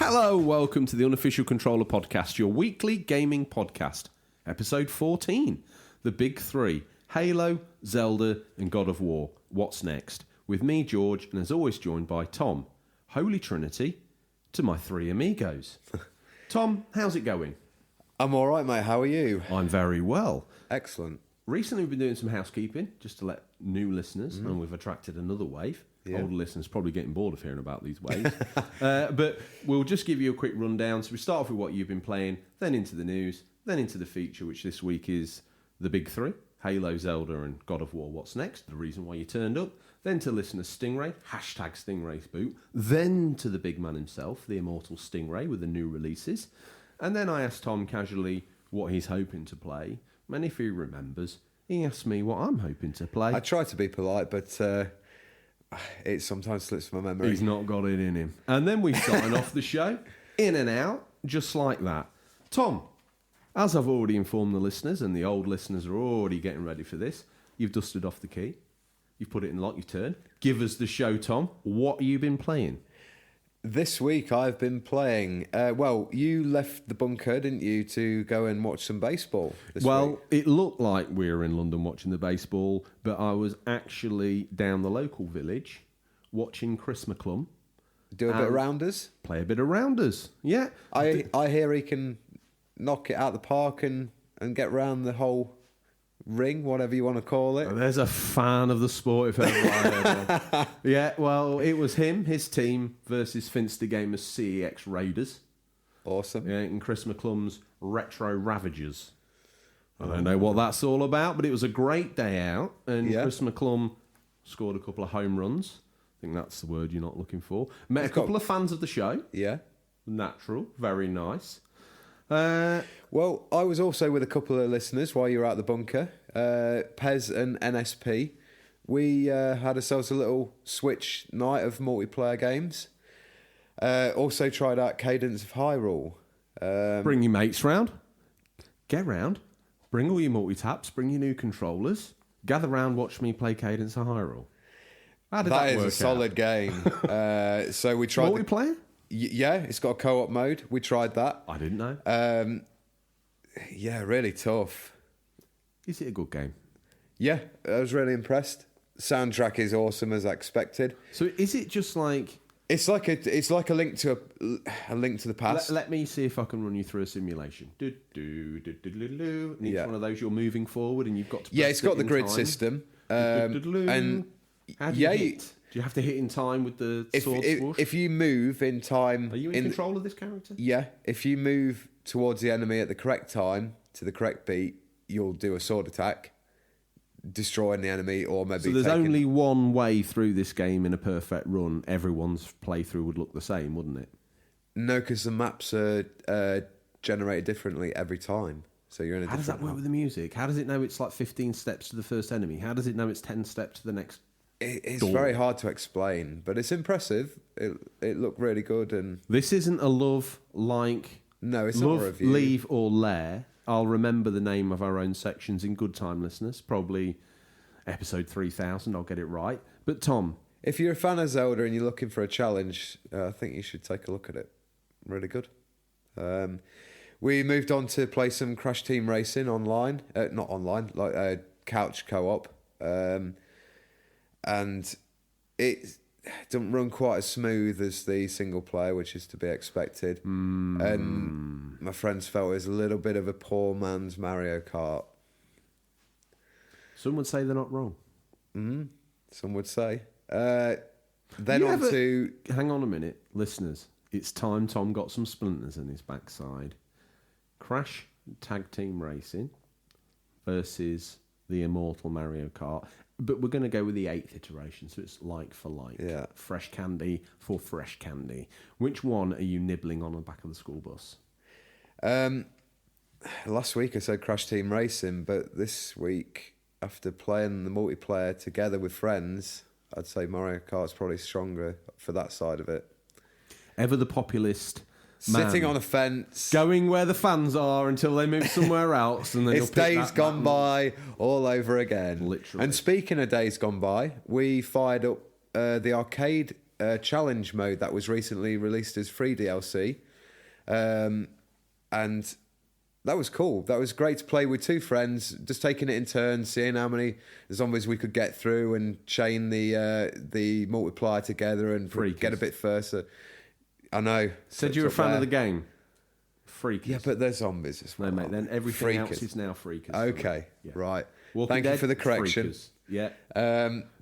Hello, welcome to the Unofficial Controller Podcast, your weekly gaming podcast. Episode 14, the big three, Halo, Zelda and God of War. What's next? With me, George, and as always joined by Tom. Holy Trinity to my three amigos. Tom, how's it going? I'm all right, mate. How are you? I'm very well. Excellent. Recently we've been doing some housekeeping, just to let new listeners, and we've attracted another wave. Yeah. Older listeners probably getting bored of hearing about these waves. But we'll just give you a quick rundown. So we start off with what you've been playing, then into the news, then into the feature, which this week is the big three, Halo, Zelda and God of War. What's next? The reason why you turned up. Then to listener Stingray, hashtag Stingrays boot. Then to the big man himself, the immortal Stingray with the new releases. And then I asked Tom casually what he's hoping to play. And if he remembers, he asked me what I'm hoping to play. I try to be polite, but it sometimes slips my memory. He's not got it in him. And then we sign off the show, in and out, just like that. Tom, as I've already informed the listeners, and the old listeners are already getting ready for this, you've dusted off the key. You've put it in lock, your turn. Give us the show, Tom. What have you been playing? This week I've been playing... you left the bunker, didn't you, to go and watch some baseball this week? It looked like we were in London watching the baseball, but I was actually down the local village watching Chris McClum. Do a bit of rounders? Play a bit of rounders, yeah. I hear he can knock it out the park and get round the whole ring, whatever you want to call it. There's a fan of the sport, if ever I heard one. Yeah, well, it was him, his team, versus Finster Gamers CEX Raiders. Awesome. Yeah, and Chris McClum's Retro Ravagers. I don't know what that's all about, but it was a great day out, and Chris McClum scored a couple of home runs. I think that's the word you're not looking for. Met a couple of fans of the show. Yeah. Natural. Very nice. Well, I was also with a couple of listeners while you were at the bunker, Pez and NSP. We had ourselves a little Switch night of multiplayer games. Also tried out Cadence of Hyrule. Bring your mates round. Get round. Bring all your multi-taps. Bring your new controllers. Gather round, watch me play Cadence of Hyrule. How did that work out? That is a solid game. So we tried... Multiplayer? Yeah, it's got a co-op mode. We tried that. I didn't know. Yeah, really tough. Is it a good game? Yeah, I was really impressed. Soundtrack is awesome as expected. So is it just like... It's like a link to the past. Let me see if I can run you through a simulation. And each one of those you're moving forward and you've got to... Yeah, it's got the grid system. And how do you hit? Do you have to hit in time with the sword swoosh? If you move in time... Are you in control of this character? Yeah. If you move towards the enemy at the correct time, to the correct beat, you'll do a sword attack, destroying the enemy, or maybe... So there's only one way through this game in a perfect run. Everyone's playthrough would look the same, wouldn't it? No, because the maps are generated differently every time. So you're in a How does that work map. with the music? How does it know it's like 15 steps to the first enemy? How does it know it's 10 steps to the next... It's very hard to explain, but it's impressive. It looked really good, and this isn't a love like no, it's love, not a review. leave or lair. I'll remember the name of our own sections in good time, listeners. Probably episode 3000. I'll get it right. But Tom, if you're a fan of Zelda and you're looking for a challenge, I think you should take a look at it. Really good. We moved on to play some Crash Team Racing online, not online, like couch co-op. And it doesn't run quite as smooth as the single player, which is to be expected. And my friends felt it was a little bit of a poor man's Mario Kart. some would say they're not wrong. Some would say. Hang on a minute, listeners. It's time Tom got some splinters in his backside. Crash Tag Team Racing versus the immortal Mario Kart. But we're going to go with the 8th iteration, so it's like for like. Yeah. Fresh candy for fresh candy. Which one are you nibbling on the back of the school bus? Last week I said Crash Team Racing, but this week, after playing the multiplayer together with friends, I'd say Mario Kart's probably stronger for that side of it. Ever the populist man. Sitting on a fence. Going where the fans are until they move somewhere else. And then it's Days Gone By all over again. Literally. And speaking of Days Gone By, we fired up the arcade challenge mode that was recently released as free DLC. And that was cool. That was great to play with two friends, just taking it in turns, seeing how many zombies we could get through and chain the multiplier together and get a bit further. I know. Said you were a fan of the game. Freakers. Yeah, but they're zombies as well. No, mate, then everything else is now freakers. Okay, right. Walking Thank you for the correction. Freakers. Yeah.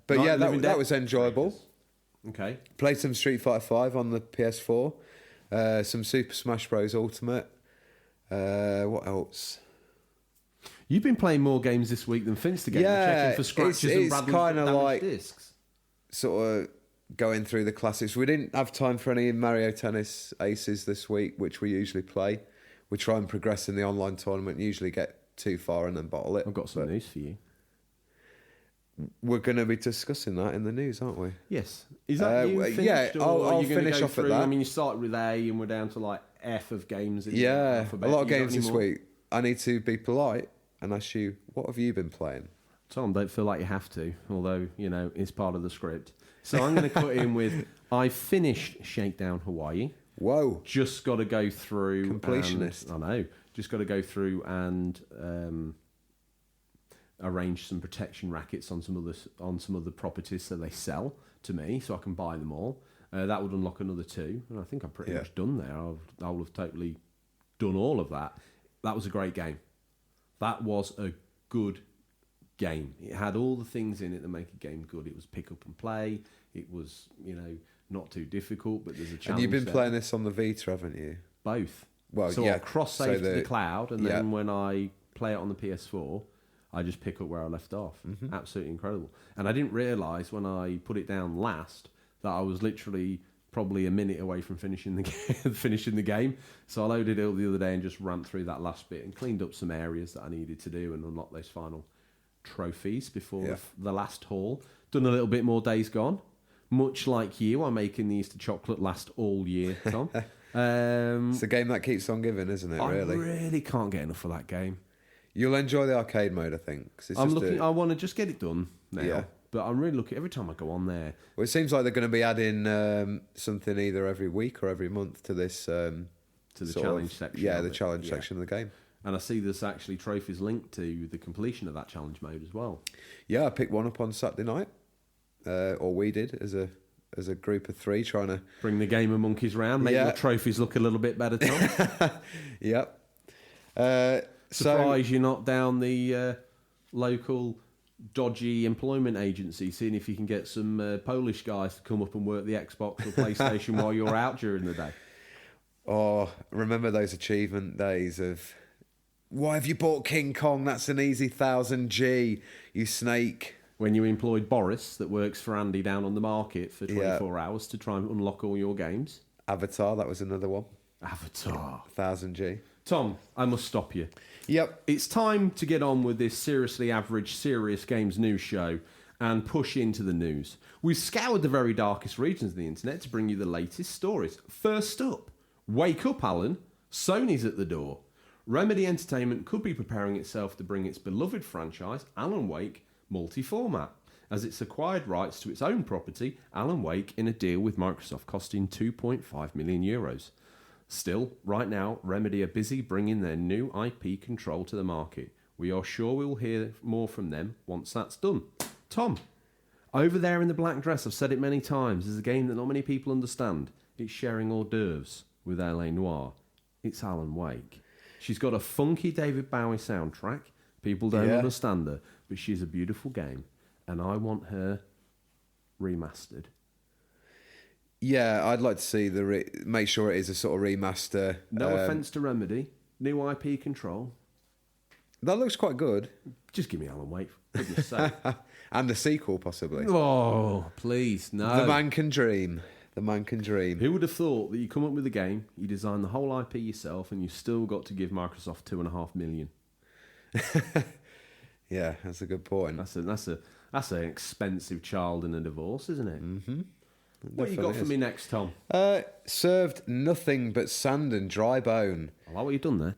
But yeah, that was enjoyable. Freakers. Okay. Played some Street Fighter 5 on the PS4. Some Super Smash Bros. Ultimate. What else? You've been playing more games this week than Finster games. Checking for scratches and it's kind of like discs. Sort of going through the classics. We didn't have time for any Mario Tennis Aces this week, which we usually play. We try and progress in the online tournament, usually get too far and then bottle it. I've got some news for you. We're going to be discussing that in the news, aren't we? Yes. Is that you finished? Yeah, I'll finish off at that. I mean, you started with A and we're down to like F of games. Yeah, a lot of games this week. I need to be polite and ask you, what have you been playing? Tom, don't feel like you have to, although, it's part of the script. So I'm going to cut in with, I finished Shakedown Hawaii. Whoa. Just got to go through... Completionist. I know. Just got to go through and arrange some protection rackets on some other properties so they sell to me, so I can buy them all. That would unlock another 2. And I think I'm pretty much done there. I'll have totally done all of that. That was a great game. That was a good game. It had all the things in it that make a game good. It was pick up and play. It was, not too difficult, but there's a challenge. And you've been playing this on the Vita, haven't you? Both. Well, so yeah. I'll cross-save to the cloud, and then when I play it on the PS4, I just pick up where I left off. Mm-hmm. Absolutely incredible. And I didn't realise when I put it down last that I was literally probably a minute away from finishing the game. So I loaded it up the other day and just ran through that last bit and cleaned up some areas that I needed to do and unlock those final trophies before the last haul. Done a little bit more Days Gone. Much like you, I'm making the Easter chocolate last all year, Tom. It's a game that keeps on giving, isn't it, really? I really can't get enough of that game. You'll enjoy the arcade mode, I think. 'Cause I want to just get it done now. Yeah. But I'm really looking, every time I go on there... Well, it seems like they're going to be adding something either every week or every month to this... to the challenge section. Yeah, the challenge section of the game. And I see there's actually trophies linked to the completion of that challenge mode as well. Yeah, I picked one up on Saturday night. Or we did, as a group of 3 trying to... Bring the gamer monkeys round, make your trophies look a little bit better, Tom. Yep. Surprised you're not down the local dodgy employment agency, seeing if you can get some Polish guys to come up and work the Xbox or PlayStation while you're out during the day. Oh, remember those achievement days of, why have you bought King Kong? That's an easy 1000G, you snake. When you employed Boris, that works for Andy down on the market for 24 hours to try and unlock all your games. Avatar, that was another one. Avatar. 1000G. Tom, I must stop you. Yep. It's time to get on with this seriously average Serious Games news show and push into the news. We've scoured the very darkest regions of the internet to bring you the latest stories. First up, wake up, Alan. Sony's at the door. Remedy Entertainment could be preparing itself to bring its beloved franchise, Alan Wake, multi-format, as it's acquired rights to its own property, Alan Wake, in a deal with Microsoft costing €2.5 million. Still, right now, Remedy are busy bringing their new IP control to the market. We are sure we will hear more from them once that's done. Tom, over there in the black dress, I've said it many times, is a game that not many people understand. It's sharing hors d'oeuvres with L.A. Noire. It's Alan Wake. She's got a funky David Bowie soundtrack. People don't understand her, but she's a beautiful game, and I want her remastered. Yeah, I'd like to see make sure it is a sort of remaster. No offence to Remedy, new IP control. That looks quite good. Just give me Alan Wake, for goodness sake. And a sequel, possibly. Oh, please, no. The man can dream. The man can dream. Who would have thought that you come up with a game, you design the whole IP yourself, and you still got to give Microsoft $2.5 million? Yeah, that's a good point. That's an expensive child in a divorce, isn't it? Mm-hmm. What you got for me next, Tom? Served nothing but sand and dry bone. I like what you've done there.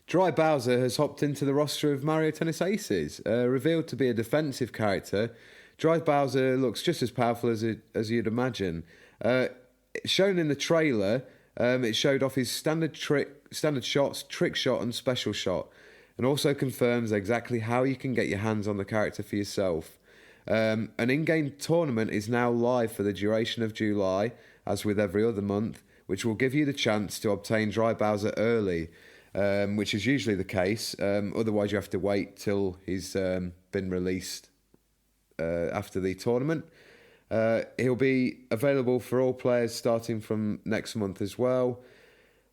Dry Bowser has hopped into the roster of Mario Tennis Aces. Revealed to be a defensive character, Dry Bowser looks just as powerful as you'd imagine. Shown in the trailer, it showed off his standard shots, trick shot and special shot, and also confirms exactly how you can get your hands on the character for yourself. An in-game tournament is now live for the duration of July, as with every other month, which will give you the chance to obtain Dry Bowser early, which is usually the case. Otherwise, you have to wait till he's been released after the tournament. He'll be available for all players starting from next month as well.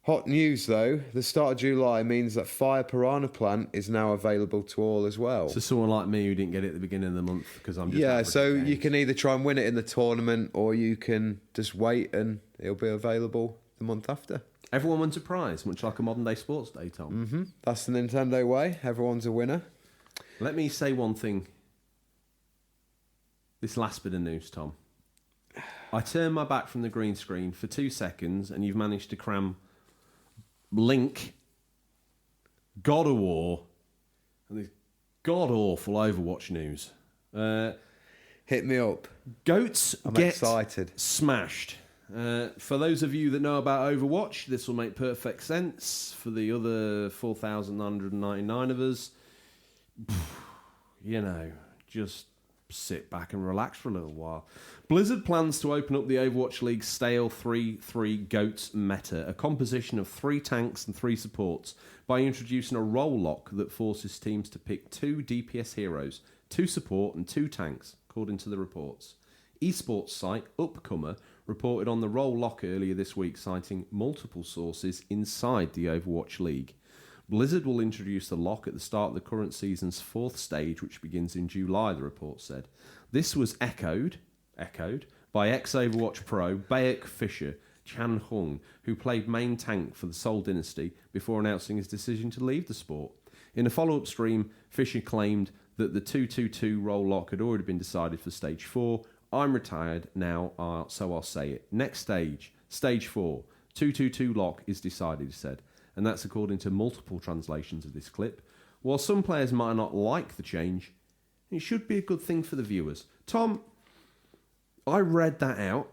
Hot news though, the start of July means that Fire Piranha Plant is now available to all as well. So someone like me who didn't get it at the beginning of the month because I'm just... Yeah, so you can either try and win it in the tournament or you can just wait and it'll be available the month after. Everyone wins a prize, much like a modern day sports day, Tom. Mm-hmm. That's the Nintendo way. Everyone's a winner. Let me say one thing. This last bit of news, Tom. I turned my back from the green screen for 2 seconds and you've managed to cram Link, God of War, and this god-awful Overwatch news. Hit me up. Goats I'm get excited. Smashed. For those of you that know about Overwatch, this will make perfect sense. For the other 4,999 of us, just sit back and relax for a little while. Blizzard plans to open up the Overwatch League's stale 3-3 GOATS meta, a composition of 3 tanks and 3 supports, by introducing a role lock that forces teams to pick 2 DPS heroes, 2 support and 2 tanks, according to the reports. Esports site Upcomer reported on the role lock earlier this week, citing multiple sources inside the Overwatch League. Blizzard will introduce the lock at the start of the current season's 4th stage, which begins in July, the report said. This was echoed by ex-Overwatch pro Baek Fisher Chan Hung, who played main tank for the Seoul Dynasty before announcing his decision to leave the sport. In a follow-up stream, Fisher claimed that the 2-2-2 role lock had already been decided for Stage 4. I'm retired now, so I'll say it. Next stage, Stage 4, 2-2-2 lock is decided, he said. And that's according to multiple translations of this clip. While some players might not like the change, it should be a good thing for the viewers. Tom, I read that out.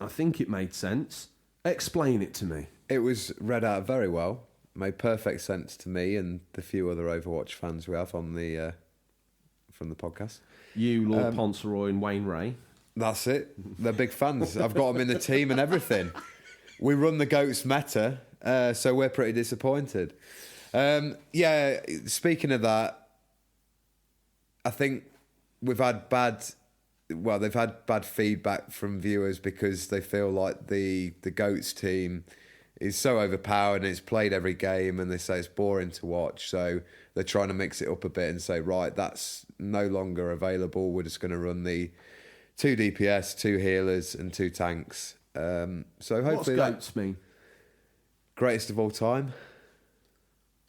I think it made sense. Explain it to me. It was read out very well. Made perfect sense to me and the few other Overwatch fans we have on the from the podcast. You, Lord Ponceroy and Wayne Ray. That's it. They're big fans. I've got them in the team and everything. We run the GOATS meta, so we're pretty disappointed. Speaking of that, I think they've had bad feedback from viewers because they feel like the GOATS team is so overpowered and it's played every game and they say it's boring to watch. So they're trying to mix it up a bit and say, right, that's no longer available. We're just going to run the 2 DPS, 2 healers and 2 tanks. So hopefully what's GOATS mean? Greatest of all time.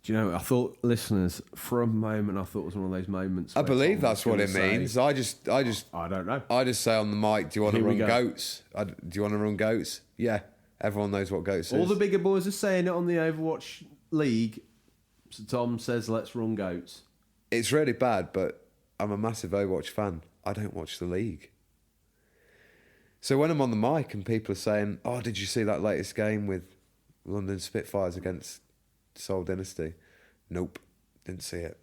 Do you know, I thought, listeners, for a moment, I thought it was one of those moments. I believe that's what it means. I don't know. I just say on the mic, do you want to Here we run go. GOATS? Do you want to run GOATS? Yeah. Everyone knows what GOATS is. All the bigger boys are saying it on the Overwatch League. So Tom says, let's run GOATS. It's really bad, but I'm a massive Overwatch fan. I don't watch the league. So when I'm on the mic and people are saying, oh, did you see that latest game with London Spitfires against Seoul Dynasty? Nope, didn't see it.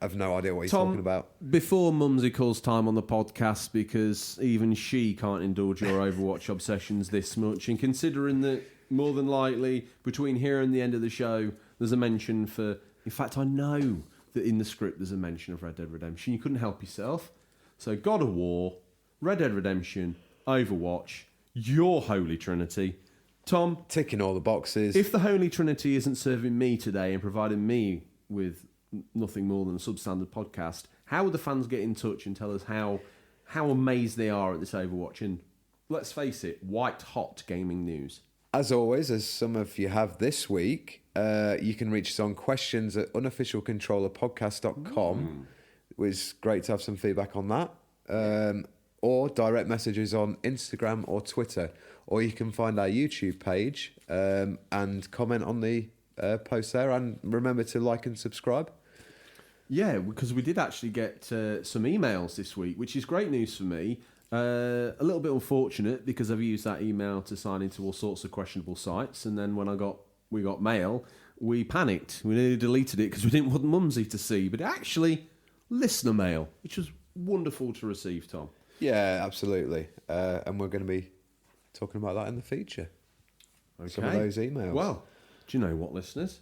I've no idea what he's talking about. Before Mumsy calls time on the podcast, because even she can't indulge your Overwatch obsessions this much, and considering that more than likely between here and the end of the show there's a mention for, in fact I know that in the script there's a mention of Red Dead Redemption, you couldn't help yourself. So God of War, Red Dead Redemption, Overwatch, your Holy Trinity. Tom, ticking all the boxes. If the Holy Trinity isn't serving me today and providing me with nothing more than a substandard podcast, how would the fans get in touch and tell us how amazed they are at this Overwatch and, let's face it, white hot gaming news? As always, as some of you have this week, you can reach us on questions@unofficialcontrollerpodcast.com. It was great to have some feedback on that. Or direct messages on Instagram or Twitter. Or you can find our YouTube page and comment on the post there, and remember to like and subscribe. Yeah, because we did actually get some emails this week, which is great news for me. A little bit unfortunate because I've used that email to sign into all sorts of questionable sites, and then when we got mail, we panicked. We nearly deleted it because we didn't want Mumsy to see, but actually listener mail, which was wonderful to receive, Tom. Yeah, absolutely. And we're going to be talking about that in the future. Okay. Some of those emails. Well, do you know what, listeners?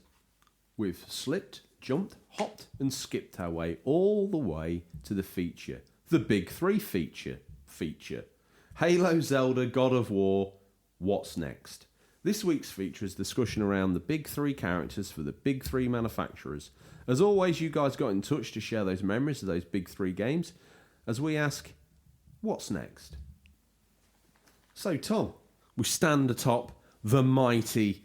We've slipped, jumped, hopped and skipped our way all the way to the feature. The Big Three feature. Halo, Zelda, God of War, what's next? This week's feature is discussion around the Big Three characters for the Big Three manufacturers. As always, you guys got in touch to share those memories of those Big Three games as we ask, what's next? So, Tom, we stand atop the mighty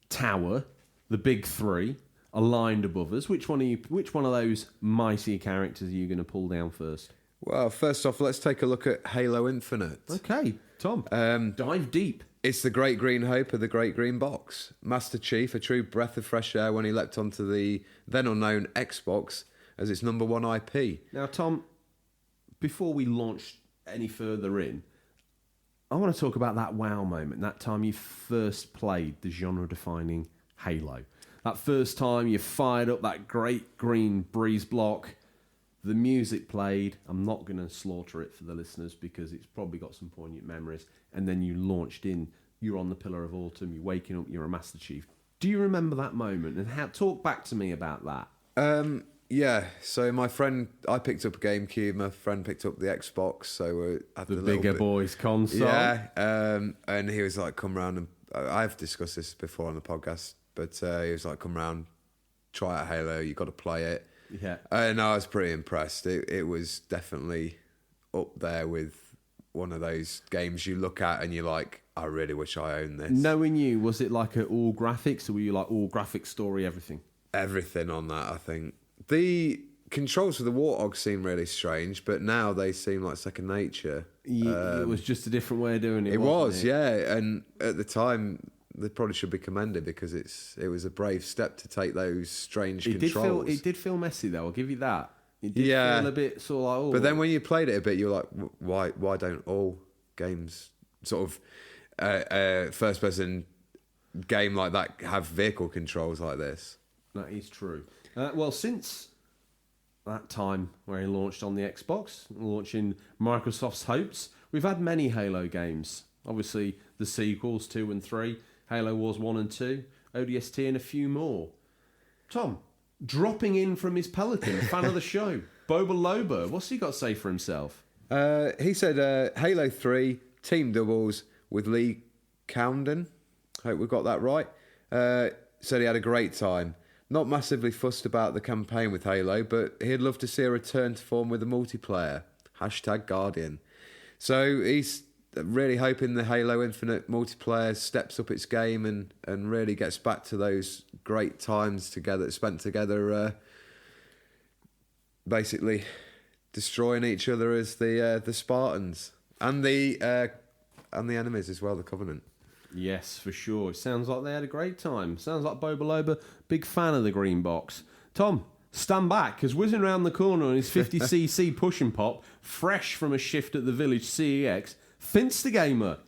tower, the Big Three, aligned above us. Which one of those mighty characters are you going to pull down first? Well, first off, let's take a look at Halo Infinite. Okay, Tom, dive deep. It's the great green hope of the great green box. Master Chief, a true breath of fresh air when he leapt onto the then unknown Xbox as its number one IP. Now, Tom, before we launch any further in, I want to talk about that wow moment, that time you first played the genre-defining Halo. That first time you fired up that great green breeze block, the music played. I'm not going to slaughter it for the listeners because it's probably got some poignant memories. And then you launched in, you're on the Pillar of Autumn, you're waking up, you're a Master Chief. Do you remember that moment? And talk back to me about that. Yeah, so I picked up a GameCube, my friend picked up the Xbox, so we had the bigger boys console. Yeah, and he was like, come round, and I've discussed this before on the podcast, but he was like, come round, try out Halo, you got to play it. Yeah. And I was pretty impressed. It was definitely up there with one of those games you look at and you're like, I really wish I owned this. Knowing you, was it like all graphics, or were you like all graphics, story, everything? Everything on that, I think. The controls for the Warthog seem really strange, but now they seem like second nature. It was just a different way of doing it. It was, yeah. And at the time, they probably should be commended because it was a brave step to take those strange controls. It did feel messy, though. I'll give you that. It did feel a bit sort of like, oh. But then when you played it a bit, you're like, why don't all games sort of first-person game like that have vehicle controls like this? That is true. Well, since that time where he launched on the Xbox, launching Microsoft's hopes, we've had many Halo games. Obviously, the sequels, 2 and 3, Halo Wars 1 and 2, ODST, and a few more. Tom, dropping in from his Pelican, fan of the show, Boba Loba, what's he got to say for himself? He said Halo 3, team doubles with Lee Cowden. Hope we got that right. Said he had a great time. Not massively fussed about the campaign with Halo, but he'd love to see a return to form with the multiplayer. #Guardian. So he's really hoping the Halo Infinite multiplayer steps up its game and really gets back to those great times spent together, basically destroying each other as the Spartans and the enemies as well, the Covenant. Yes, for sure. It sounds like they had a great time. Sounds like Boba Loba, big fan of the green box. Tom, stand back, because whizzing around the corner on his 50cc push and pop, fresh from a shift at the Village CEX, Finstergamer.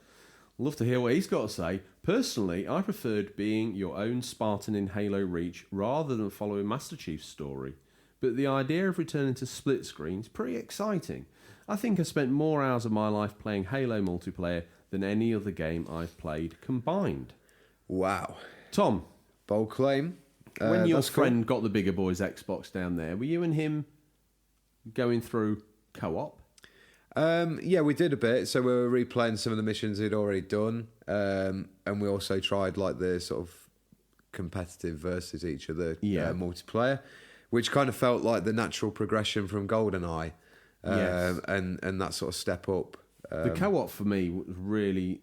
Love to hear what he's got to say. Personally, I preferred being your own Spartan in Halo Reach rather than following Master Chief's story. But the idea of returning to split screen is pretty exciting. I think I spent more hours of my life playing Halo multiplayer than any other game I've played combined. Wow. Tom. Bold claim. When your friend got the bigger boy's Xbox down there, were you and him going through co-op? Yeah, we did a bit. So we were replaying some of the missions he'd already done. And we also tried like the sort of competitive versus each other multiplayer, which kind of felt like the natural progression from GoldenEye. Yes. And that sort of step up. The co-op for me was really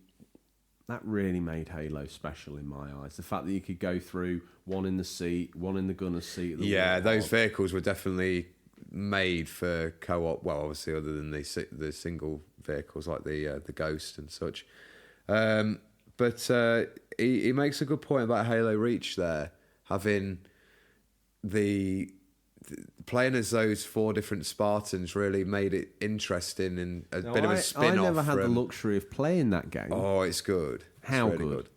made Halo special in my eyes. The fact that you could go through one in the seat, one in the gunner's seat. Those vehicles were definitely made for co-op. Well, obviously, other than the single vehicles like the Ghost and such. But he makes a good point about Halo Reach there. having the playing as those 4 different Spartans really made it interesting and a bit of a spin-off. I never had the luxury of playing that game. Oh, it's good. How really good?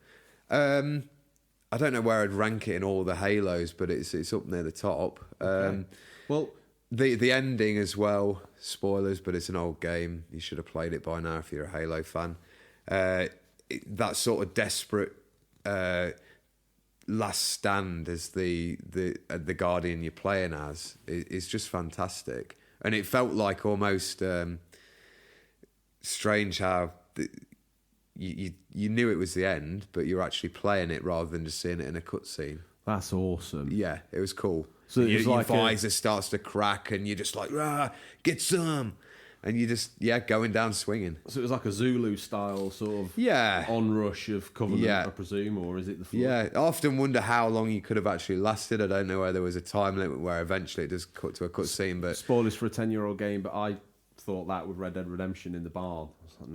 I don't know where I'd rank it in all the Halos, but it's up near the top. Okay. Well, the ending as well. Spoilers, but it's an old game. You should have played it by now if you're a Halo fan. That sort of desperate last stand as the Guardian you're playing as is just fantastic, and it felt like almost strange how you knew it was the end, but you're actually playing it rather than just seeing it in a cutscene. That's awesome. Yeah, it was cool. So your visor starts to crack, and you're just like, get some. And you just, going down swinging. So it was like a Zulu style sort of onrush of Covenant, I presume, or is it the flood? Yeah, I often wonder how long you could have actually lasted. I don't know whether there was a time limit where eventually it just cut to a cutscene. But spoilers for a 10-year-old game, but I thought that with Red Dead Redemption in the barn. I was like,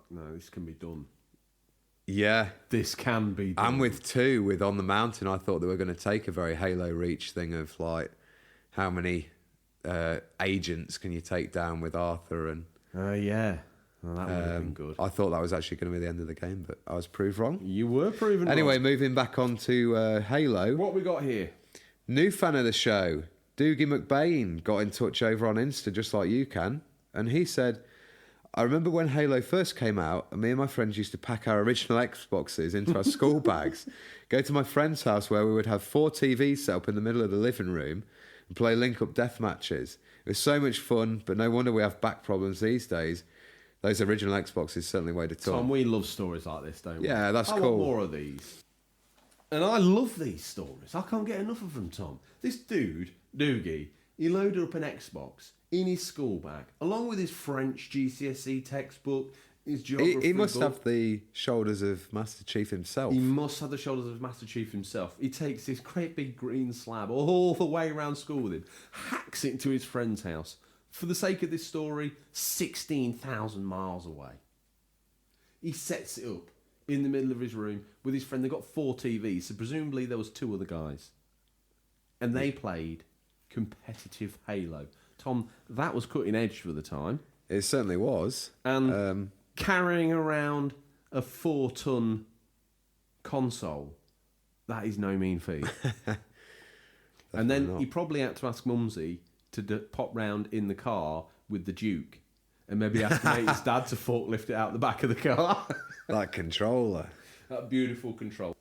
no, this can be done. Yeah. This can be done. And with 2, with On the Mountain, I thought they were going to take a very Halo Reach thing of like, how many agents can you take down with Arthur? And that would have been good. I thought that was actually going to be the end of the game, but I was proved wrong. You were proven wrong. Anyway, moving back on to Halo. What we got here? New fan of the show, Doogie McBain, got in touch over on Insta just like you can, and he said, I remember when Halo first came out, and me and my friends used to pack our original Xboxes into our school bags, go to my friend's house where we would have 4 TVs set up in the middle of the living room and play link-up death matches. It was so much fun, but no wonder we have back problems these days. Those original Xboxes certainly weighed a ton. Tom, we love stories like this, don't we? Yeah, that's cool. cool. I want more of these. And I love these stories. I can't get enough of them, Tom. This dude, Doogie, he loaded up an Xbox in his school bag, along with his French GCSE textbook, his geography He must book. have the shoulders of Master Chief himself. He must have the shoulders of Master Chief himself. He takes this great big green slab all the way around school with him, hacks it into his friend's house. For the sake of this story, 16,000 miles away. He sets it up in the middle of his room with his friend. They've got 4 TVs, so presumably there was 2 other guys. And they played competitive Halo. Tom, that was cutting edge for the time. It certainly was. And carrying around a 4-ton console, that is no mean feat. And then he probably had to ask Mumsy to pop round in the car with the Duke and maybe ask his dad to forklift it out the back of the car. That controller. That beautiful control.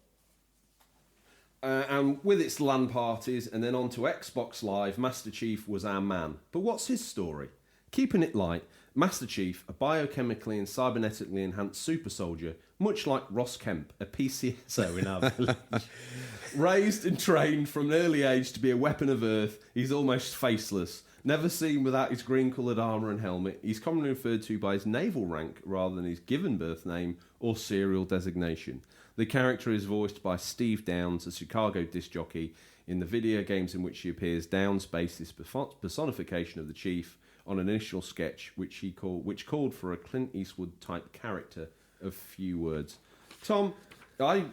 And with its LAN parties and then on to Xbox Live, Master Chief was our man. But what's his story? Keeping it light, Master Chief, a biochemically and cybernetically enhanced super soldier, much like Ross Kemp, a PCSO in our village. Raised and trained from an early age to be a weapon of Earth, he's almost faceless. Never seen without his green-coloured armour and helmet, he's commonly referred to by his naval rank rather than his given birth name or serial designation. The character is voiced by Steve Downs, a Chicago disc jockey. In the video games in which he appears, Downs based this personification of the Chief on an initial sketch which called for a Clint Eastwood type character of few words. Tom, the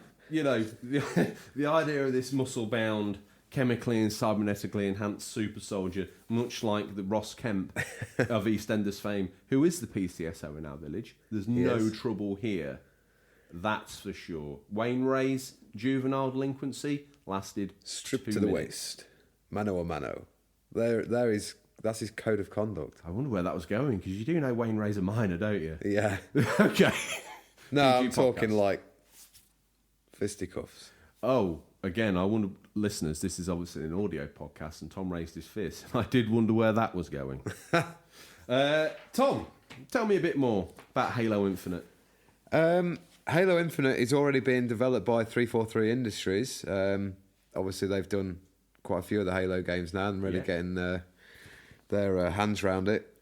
idea of this muscle-bound, chemically and cybernetically enhanced super soldier, much like the Ross Kemp of EastEnders fame, who is the PCSO in our village. There's no trouble here. That's for sure. Wayne Ray's juvenile delinquency lasted stripped 2 to the minutes. waist. Mano a mano. That's his code of conduct. I wonder where that was going, because you do know Wayne Ray's a minor, don't you? Yeah. Okay. No, I'm PG talking podcast. like fisticuffs. Oh, again, I wonder, listeners, this is obviously an audio podcast, and Tom raised his fist. I did wonder where that was going. Tom, tell me a bit more about Halo Infinite. Halo Infinite is already being developed by 343 Industries. Obviously, they've done quite a few of the Halo games now and really getting their hands around it.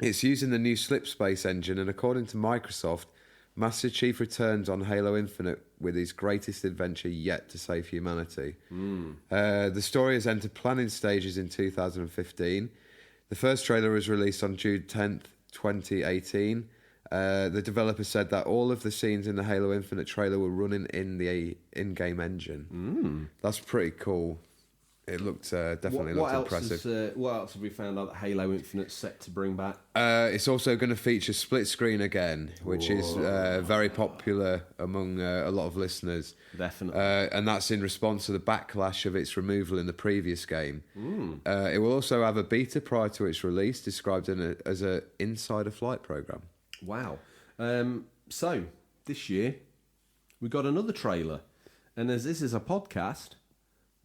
It's using the new Slipspace engine, and according to Microsoft, Master Chief returns on Halo Infinite with his greatest adventure yet to save humanity. The story has entered planning stages in 2015. The first trailer was released on June 10th, 2018. The developer said that all of the scenes in the Halo Infinite trailer were running in the in-game engine. That's pretty cool. It looked definitely looked impressive. What else have we found out that Halo Infinite's set to bring back? It's also going to feature split screen again, which is very popular among a lot of listeners. Definitely. And that's in response to the backlash of its removal in the previous game. It will also have a beta prior to its release, described as an insider flight program. Wow. So, this year, we got another trailer. And as this is a podcast,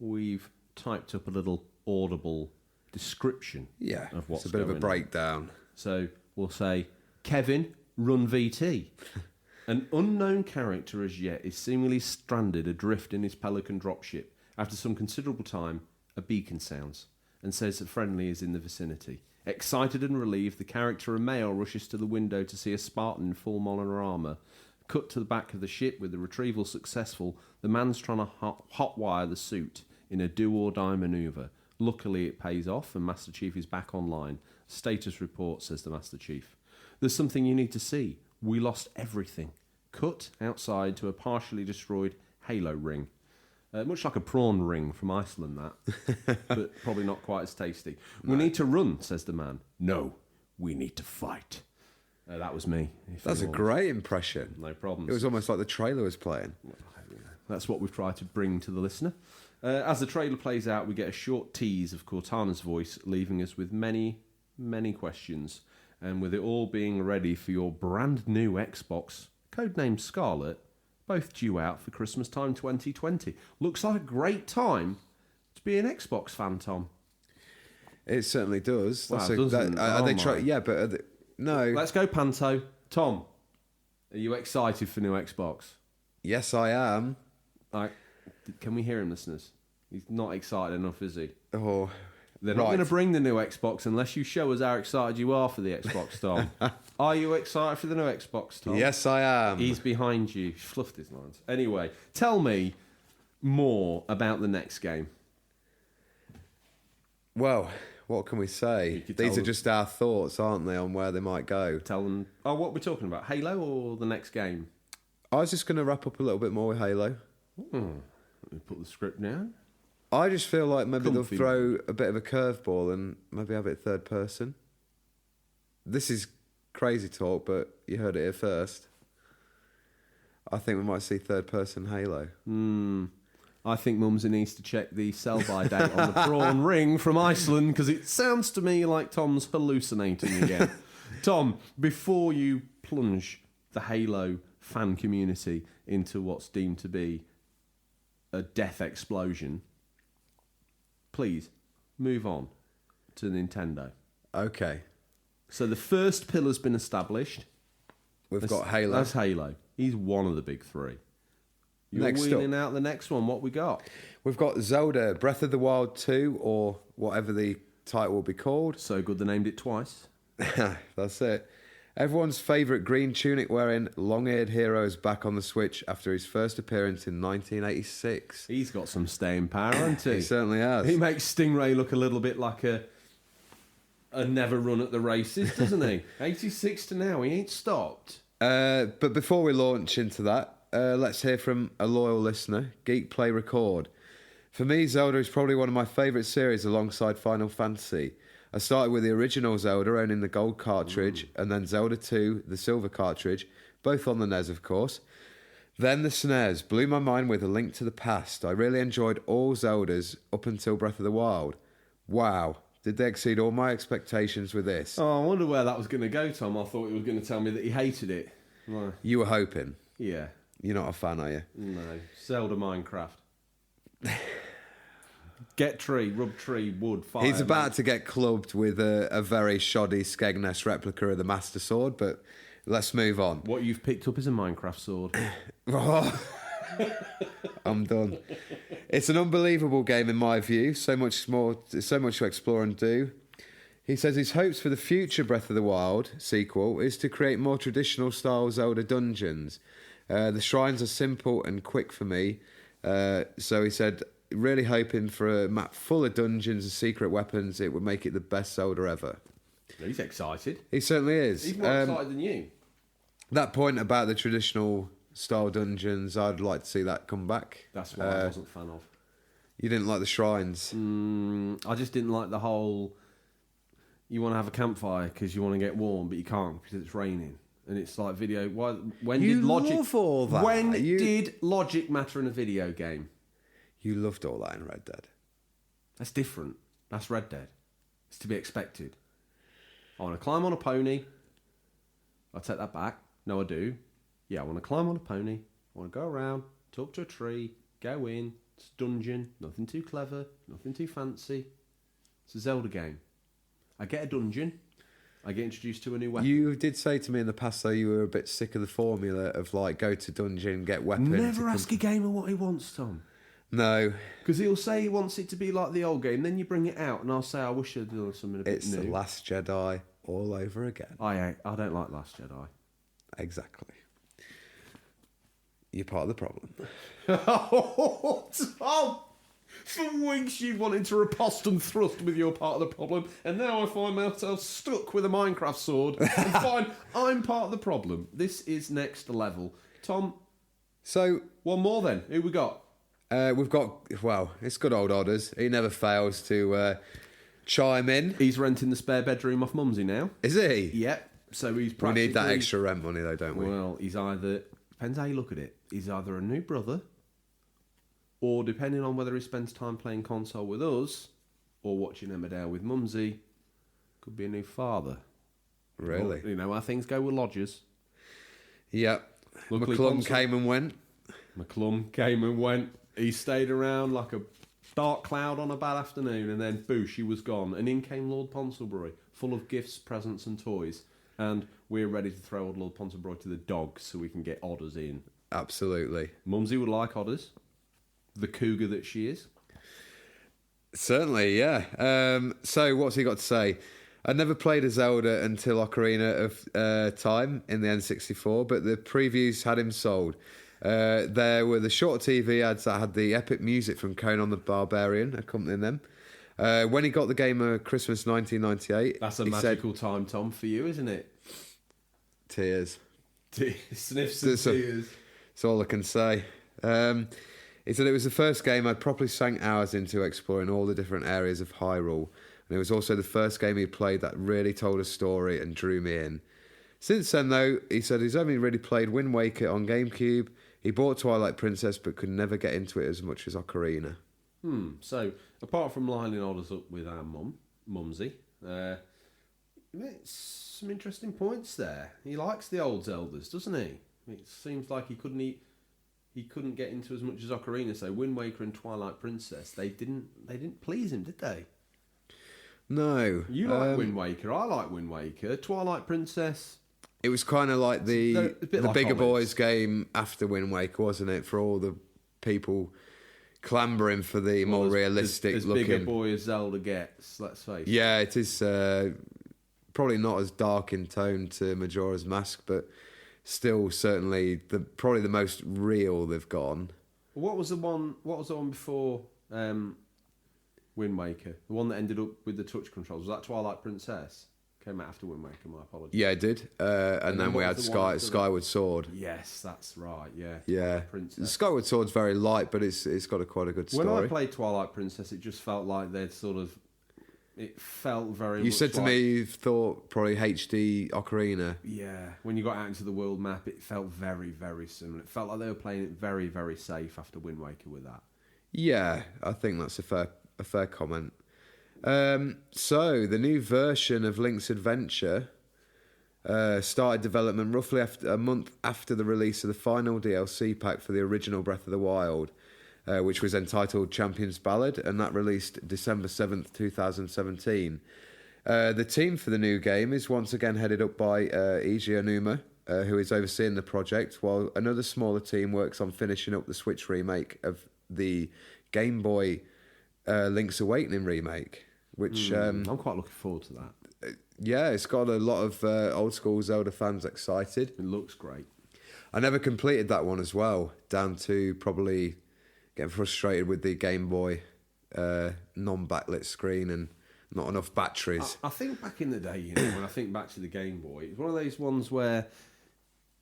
we've typed up a little audible description of what's it's a bit of a breakdown. On. So we'll say, Kevin, run VT. An unknown character as yet is seemingly stranded adrift in his Pelican dropship. After some considerable time, a beacon sounds and says that friendly is in the vicinity. Excited and relieved, the character and male rushes to the window to see a Spartan in full molar armour. Cut to the back of the ship with the retrieval successful, the man's trying to hotwire the suit in a do-or-die manoeuvre. Luckily, it pays off and Master Chief is back online. Status report, says the Master Chief. There's something you need to see. We lost everything. Cut outside to a partially destroyed Halo ring. Much like a prawn ring from Iceland, that. But probably not quite as tasty. No. We need to run, says the man. No, we need to fight. That was me. That's a great impression. No problems. It was almost like the trailer was playing. That's what we've tried to bring to the listener. As the trailer plays out, we get a short tease of Cortana's voice, leaving us with many, many questions. And with it all being ready for your brand new Xbox, codenamed Scarlet, both due out for Christmas time 2020. Looks like a great time to be an Xbox fan, Tom. It certainly does. Wow, no. Let's go, Panto. Tom, are you excited for new Xbox? Yes, I am. Can we hear him, listeners? He's not excited enough, is he? Oh, they're not going to bring the new Xbox unless you show us how excited you are for the Xbox, Tom. Are you excited for the new Xbox, Tom? Yes, I am. He's behind you. Fluffed his lines. Anyway, tell me more about the next game. Well, what can we say? These are just our thoughts, aren't they, on where they might go? Tell them. Oh, what we're talking about? Halo or the next game? I was just going to wrap up a little bit more with Halo. Let me put the script down. I just feel like maybe they'll throw a bit of a curveball and maybe have it third person. This is crazy talk, but you heard it here first. I think we might see third person Halo. I think Mumsy needs to check the sell-by date on the prawn ring from Iceland, because it sounds to me like Tom's hallucinating again. Tom, before you plunge the Halo fan community into what's deemed to be a death explosion, please move on to Nintendo. Okay. So the first pillar's been established. We've got Halo. That's Halo. He's one of the big three. You're wheeling out the next one. What we got? We've got Zelda Breath of the Wild 2, or whatever the title will be called. So good they named it twice. That's it. Everyone's favourite green tunic-wearing, long-eared hero is back on the Switch after his first appearance in 1986. He's got some staying power, hasn't he? He certainly has. He makes Stingray look a little bit like a never run at the races, doesn't he? 86 to now, he ain't stopped. But before we launch into that, let's hear from a loyal listener, Geek Play Record. For me, Zelda is probably one of my favourite series alongside Final Fantasy. I started with the original Zelda, owning the gold cartridge, and then Zelda 2, the silver cartridge, both on the NES, of course. Then the SNES blew my mind with A Link to the Past. I really enjoyed all Zeldas up until Breath of the Wild. Wow, did they exceed all my expectations with this? Oh, I wonder where that was going to go, Tom. I thought he was going to tell me that he hated it. Well, you were hoping. Yeah. You're not a fan, are you? No. Zelda Minecraft. Get tree, rub tree, wood, fire. He's about to get clubbed with a very shoddy Skegness replica of the Master Sword, but let's move on. What you've picked up is a Minecraft sword. I'm done. It's an unbelievable game in my view. So much to explore and do. He says his hopes for the future Breath of the Wild sequel is to create more traditional style Zelda dungeons. The shrines are simple and quick for me. So he said, really hoping for a map full of dungeons and secret weapons. It would make it the best Zelda ever. He's excited. He certainly is. He's more excited than you. That point about the traditional style dungeons, I'd like to see that come back. That's what I wasn't a fan of. You didn't like the shrines? I just didn't like the whole... You want to have a campfire because you want to get warm, but you can't because it's raining. And it's like video... When you did logic... love all that. When did logic matter in a video game? You loved all that in Red Dead. That's different. That's Red Dead. It's to be expected. I want to climb on a pony. I'll take that back. No, I do. Yeah, I want to climb on a pony. I want to go around, talk to a tree, go in. It's a dungeon. Nothing too clever. Nothing too fancy. It's a Zelda game. I get a dungeon. I get introduced to a new weapon. You did say to me in the past, though, you were a bit sick of the formula of, like, go to dungeon, get weapon. Never ask a gamer what he wants, Tom. No. Because he'll say he wants it to be like the old game. Then you bring it out, and I'll say, I wish I'd done something a bit new. It's The Last Jedi all over again. I don't like Last Jedi. Exactly. You're part of the problem. Tom! For weeks you wanted to riposte and thrust with your part of the problem, and now I find myself stuck with a Minecraft sword. And fine, I'm part of the problem. This is next level. Tom, so one more then. Who we got? We've got, well, it's good old Odders. He never fails to chime in. He's renting the spare bedroom off Mumsy now. Is he? Yep. So he's We need that extra rent money though, don't we? Well, he's either... Depends how you look at it. He's either a new brother, or depending on whether he spends time playing console with us, or watching Emmerdale with Mumsy, could be a new father. Really? Well, you know how things go with lodgers. Yep. McClung came and went. McClum came and went. He stayed around like a dark cloud on a bad afternoon, and then boosh, he was gone. And in came Lord Ponsonbury, full of gifts, presents and toys. And we're ready to throw old Lord Ponsonbury to the dogs so we can get Odders in. Absolutely. Mumsy would like Odders. The cougar that she is. Certainly, yeah. So what's he got to say? I never played a Zelda until Ocarina of Time in the N64, but the previews had him sold. There were the short TV ads that had the epic music from Conan the Barbarian accompanying them. When he got the game of Christmas 1998... That's a magical time, Tom, for you, isn't it? Tears. Sniffs and tears. That's all I can say. He said it was the first game I'd properly sank hours into exploring all the different areas of Hyrule. And it was also the first game he played that really told a story and drew me in. Since then, though, he said he's only really played Wind Waker on GameCube. He bought Twilight Princess but could never get into it as much as Ocarina. So, apart from lining Odders up with our Mumsy, some interesting points there. He likes the old Zeldas, doesn't he? It seems like he couldn't get into as much as Ocarina. So Wind Waker and Twilight Princess, they didn't please him, did they? No. You like Wind Waker. I like Wind Waker. Twilight Princess. It was kind of like the like bigger boys game after Wind Waker, wasn't it? For all the people clambering for the more realistic as looking. Bigger boy as Zelda gets, let's face it. Yeah, it is probably not as dark in tone to Majora's Mask, but still certainly probably the most real they've gone. What was the one before Wind Waker? The one that ended up with the touch controls, was that Twilight Princess? Came out after Wind Waker, my apologies. Yeah, it did. And then we had Skyward Sword. Yes, that's right, yeah. Yeah. Princess. Skyward Sword's very light, but it's got quite a good story. When I played Twilight Princess, it just felt like they'd it felt very much You said to me you thought probably HD Ocarina. Yeah, when you got out into the world map, it felt very, very similar. It felt like they were playing it very, very safe after Wind Waker with that. Yeah, I think that's a fair comment. So the new version of Link's Adventure started development roughly a month after the release of the final DLC pack for the original Breath of the Wild, which was entitled Champion's Ballad, and that released December 7th, 2017. The team for the new game is once again headed up by Eiji Onuma, who is overseeing the project, while another smaller team works on finishing up the Switch remake of the Game Boy Link's Awakening remake, which... I'm quite looking forward to that. Yeah, it's got a lot of old school Zelda fans excited. It looks great. I never completed that one as well, down to probably getting frustrated with the Game Boy non-backlit screen and not enough batteries. I think back in the day, when I think back to the Game Boy, it's one of those ones where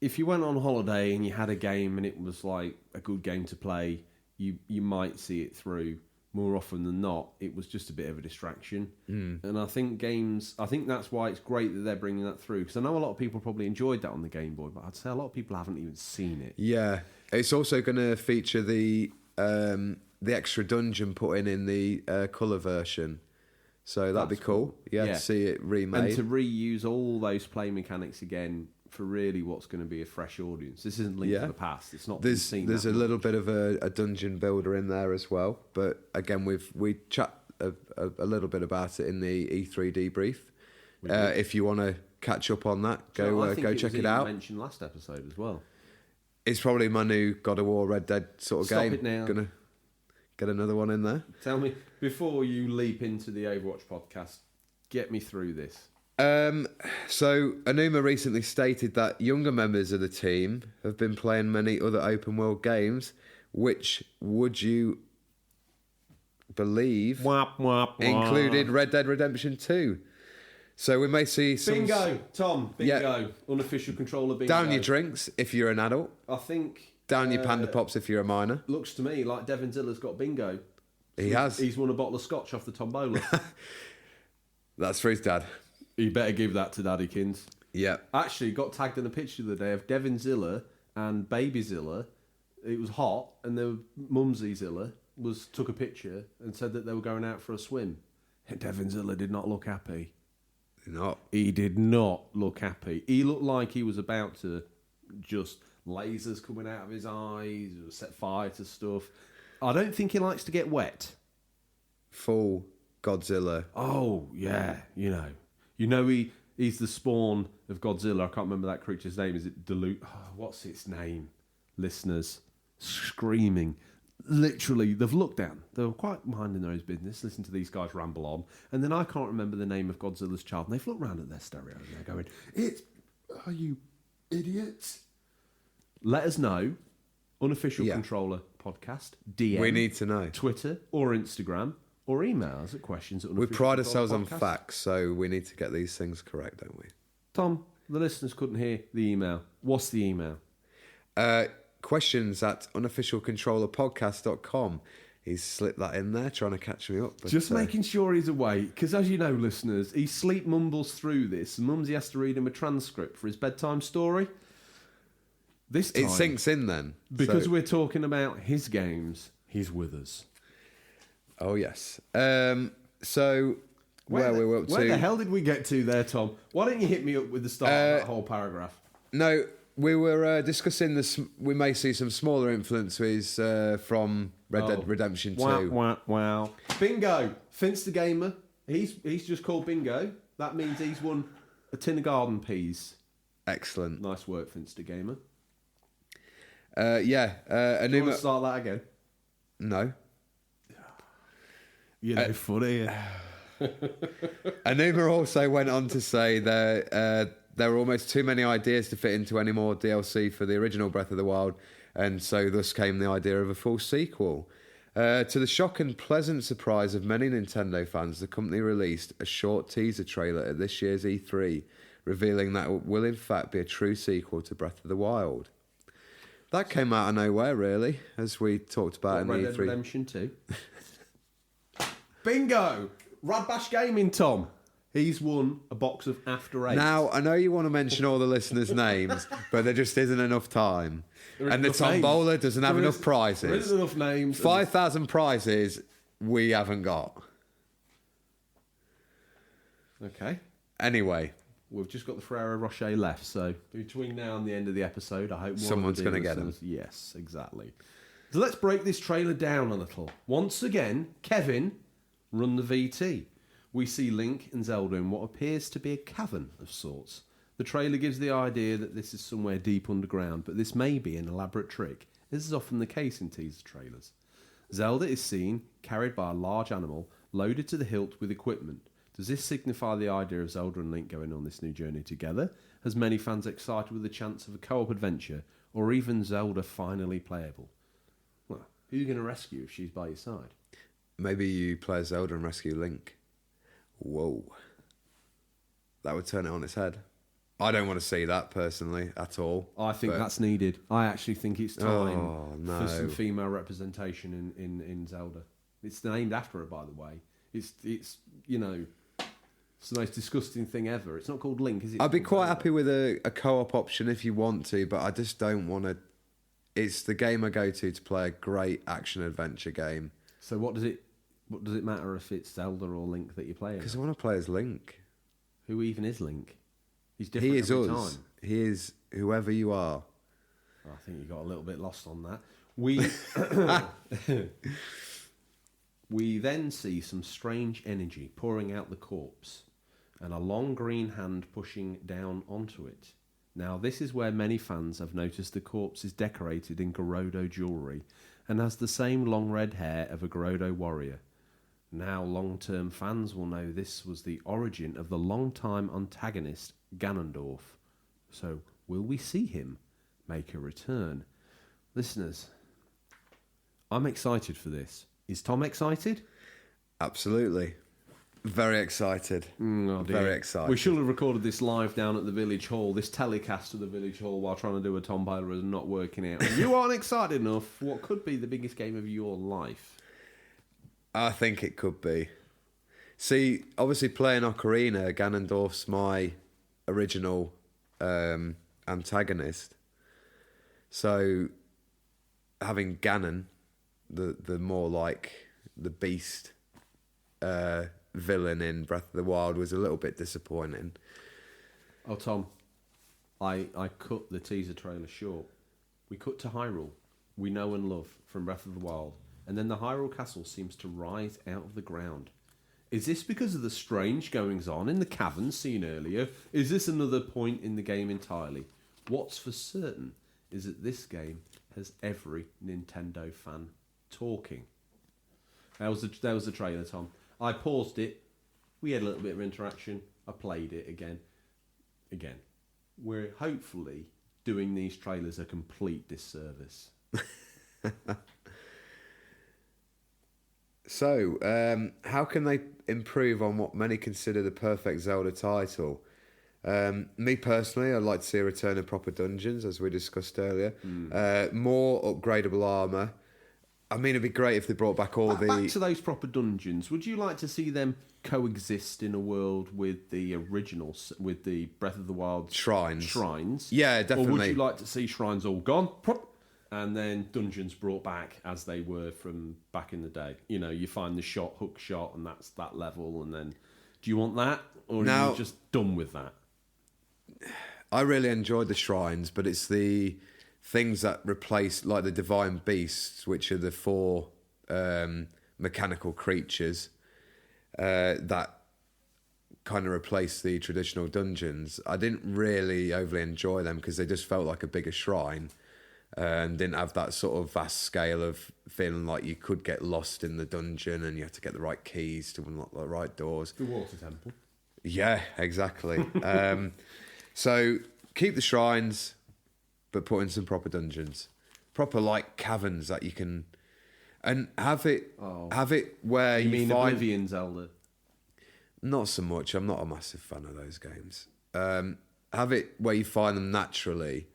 if you went on holiday and you had a game and it was like a good game to play, you might see it through. More often than not, it was just a bit of a distraction. And I think that's why it's great that they're bringing that through. Because I know a lot of people probably enjoyed that on the Game Boy, but I'd say a lot of people haven't even seen it. Yeah, it's also going to feature the extra dungeon put in the colour version. So that'd be cool. Yeah, to see it remade. And to reuse all those play mechanics again for really what's going to be a fresh audience. This isn't Link to the Past. It's not. There's a little bit of a dungeon builder in there as well. But again, we chat a little bit about it in the E3 debrief. If you want to catch up on that, go check it out. Mentioned last episode as well. It's probably my new God of War, Red Dead sort of game. Stop it now. Gonna get another one in there. Tell me, before you leap into the Overwatch podcast, get me through this. So Anuma recently stated that younger members of the team have been playing many other open world games, which would you believe included Red Dead Redemption 2. So we may see some... Bingo, Tom, bingo. Yeah. Unofficial controller bingo. Down your drinks if you're an adult. I think... Down your Panda Pops if you're a minor. Looks to me like Devin Zilla's got bingo. He has. He's won a bottle of scotch off the tombola. That's for his dad. You better give that to Daddykins. Yeah. Actually, got tagged in a picture the other day of Devin Zilla and Baby Zilla. It was hot, and the Mumsy Zilla took a picture and said that they were going out for a swim. Devin Zilla did not look happy. He did not look happy. He looked like he was about to just lasers coming out of his eyes, set fire to stuff. I don't think he likes to get wet. Full Godzilla. Oh, yeah, he's the spawn of Godzilla. I can't remember that creature's name. Is it what's its name? Listeners screaming. Literally, they've looked down. They were quite minding their own business, listen to these guys ramble on. And then I can't remember the name of Godzilla's child. And they've looked round at their stereo and they're going, are you idiots? Let us know. Unofficial Controller Podcast. DM. We need to know. Twitter or Instagram. Or email us at questions. We pride ourselves on facts, so we need to get these things correct, don't we? Tom, the listeners couldn't hear the email. What's the email? Questions at unofficialcontrollerpodcast.com. He's slipped that in there, trying to catch me up. But, just making sure he's awake, because as you know, listeners, he sleep mumbles through this, and Mumsy has to read him a transcript for his bedtime story. This time, it sinks in then. Because we're talking about his games, he's with us. Oh, yes. So, where we were up to... Where the hell did we get to there, Tom? Why don't you hit me up with the start of that whole paragraph? No, we were discussing this. We may see some smaller influences from Red Dead Redemption 2. Wow. Bingo! Finster Gamer. He's just called Bingo. That means he's won a tin of garden peas. Excellent. Nice work, Finster Gamer. Do you want to start that again? No. Funny. Anuma also went on to say there were almost too many ideas to fit into any more DLC for the original Breath of the Wild, and so thus came the idea of a full sequel. To the shock and pleasant surprise of many Nintendo fans, the company released a short teaser trailer at this year's E3, revealing that it will in fact be a true sequel to Breath of the Wild. That came out of nowhere, really, as we talked about in the E3. Red Dead Redemption 2. Bingo! Radbash Gaming, Tom. He's won a box of After 8. Now, I know you want to mention all the listeners' names, but there just isn't enough time. And the tombola doesn't have enough prizes. There isn't enough names. 5,000 prizes we haven't got. Okay. Anyway. We've just got the Ferrero Rocher left, so between now and the end of the episode, I hope someone's going to get them. Yes, exactly. So let's break this trailer down a little. Once again, Kevin, run the VT. We see Link and Zelda in what appears to be a cavern of sorts. The trailer gives the idea that this is somewhere deep underground, but this may be an elaborate trick. This is often the case in teaser trailers. Zelda is seen carried by a large animal, loaded to the hilt with equipment. Does this signify the idea of Zelda and Link going on this new journey together? Has many fans excited with the chance of a co-op adventure, or even Zelda finally playable? Well, who are you going to rescue if she's by your side? Maybe you play Zelda and rescue Link. Whoa. That would turn it on its head. I don't want to see that personally at all. I think that's needed. I actually think it's time for some female representation in Zelda. It's named after her, by the way. It's it's the most disgusting thing ever. It's not called Link, is it? I'd be quite happy with a co-op option if you want to, but I just don't want to. It's the game I go to play a great action adventure game. So what does it matter if it's Zelda or Link that you're playing? Because I want to play as Link. Who even is Link? He's different he is every us. time. He is whoever you are. I think you got a little bit lost on that. We then see some strange energy pouring out the corpse and a long green hand pushing down onto it. Now, this is where many fans have noticed the corpse is decorated in Gerudo jewellery and has the same long red hair of a Gerudo warrior. Now, long-term fans will know this was the origin of the long-time antagonist Ganondorf. So, will we see him make a return? Listeners, I'm excited for this. Is Tom excited? Absolutely. Very excited. Very excited. We should have recorded this live down at the village hall, this telecast of the village hall, while trying to do a Tom Baylor is not working out. You aren't excited enough for what could be the biggest game of your life. I think it could be. See, obviously playing Ocarina, Ganondorf's my original antagonist. So having Ganon, the more like the beast villain in Breath of the Wild, was a little bit disappointing. Oh, Tom, I cut the teaser trailer short. We cut to Hyrule, we know and love from Breath of the Wild, and then the Hyrule Castle seems to rise out of the ground. Is this because of the strange goings-on in the cavern seen earlier? Is this another point in the game entirely? What's for certain is that this game has every Nintendo fan talking. That was the trailer, Tom. I paused it. We had a little bit of interaction. I played it again. We're hopefully doing these trailers a complete disservice. So, how can they improve on what many consider the perfect Zelda title? Me personally, I'd like to see a return of proper dungeons, as we discussed earlier. More upgradable armour. I mean, it'd be great if they brought back back to those proper dungeons. Would you like to see them coexist in a world with the originals, with the Breath of the Wild shrines? Yeah, definitely. Or would you like to see shrines all gone, and then dungeons brought back as they were from back in the day? You know, you find the hook shot, and that's that level, and then... Do you want that, or are you just done with that? I really enjoyed the shrines, but it's the things that replace, like the divine beasts, which are the 4 mechanical creatures that kind of replace the traditional dungeons. I didn't really overly enjoy them because they just felt like a bigger shrine and didn't have that sort of vast scale of feeling like you could get lost in the dungeon and you had to get the right keys to unlock the right doors. The water temple. Yeah, exactly. So keep the shrines, but put in some proper dungeons, proper like caverns that you can, and have it where you mean find Oblivion Zelda. Not so much. I'm not a massive fan of those games. Have it where you find them naturally.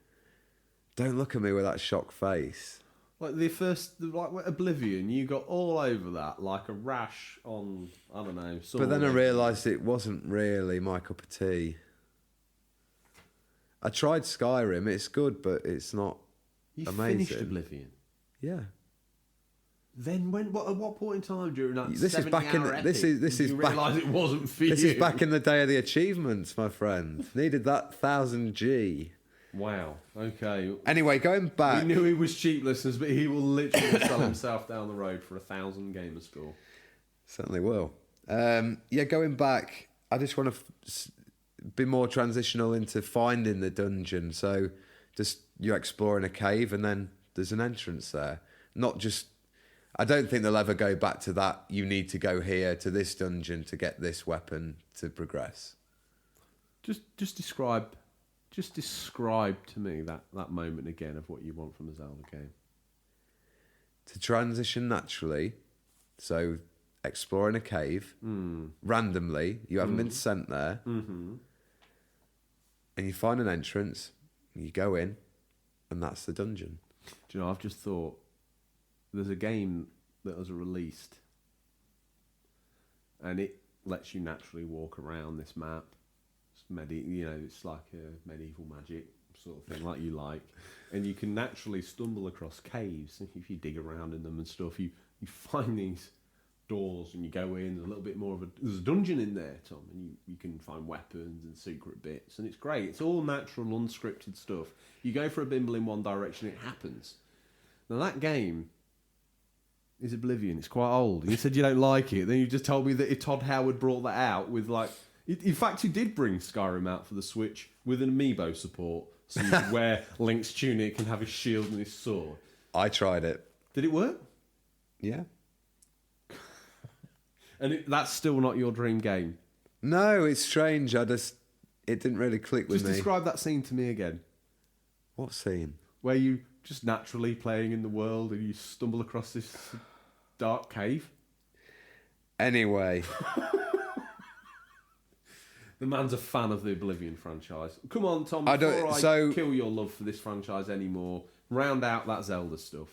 Don't look at me with that shocked face. Like like Oblivion, you got all over that like a rash on, I don't know. But then I realised it wasn't really my cup of tea. I tried Skyrim. It's good, but it's not amazing. You finished Oblivion? Yeah. Then at what point in time during that this is back in this is back, realise it wasn't for This is back in the day of the achievements, my friend. Needed that 1000 G. Wow. Okay. Anyway, going back, we knew he was cheap, listeners, but he will literally sell himself down the road for 1,000 gamer score. Certainly will. Going back, I just want to be more transitional into finding the dungeon. So, just you're exploring a cave, and then there's an entrance there. Not just. I don't think they'll ever go back to that. You need to go here to this dungeon to get this weapon to progress. Just describe to me that moment again of what you want from a Zelda game. To transition naturally, so exploring a cave randomly, you haven't been sent there, and and you find an entrance, you go in, and that's the dungeon. Do you know, I've just thought, there's a game that was released, and it lets you naturally walk around this map. It's like a medieval magic sort of thing, like you like, and you can naturally stumble across caves. If you dig around in them and stuff, you find these doors, and you go in. There's a dungeon in there, Tom, and you can find weapons and secret bits, and it's great. It's all natural, unscripted stuff. You go for a bimble in one direction, it happens. Now that game is Oblivion. It's quite old. You said you don't like it. Then you just told me that Todd Howard brought that out with in fact, he did bring Skyrim out for the Switch with an amiibo support, so you could wear Link's tunic and have his shield and his sword. I tried it. Did it work? Yeah. And that's still not your dream game? No, it's strange. It didn't really click with me. Just describe that scene to me again. What scene? Where you just naturally playing in the world and you stumble across this dark cave. Anyway. The man's a fan of the Oblivion franchise. Come on, Tom, before I kill your love for this franchise anymore, round out that Zelda stuff.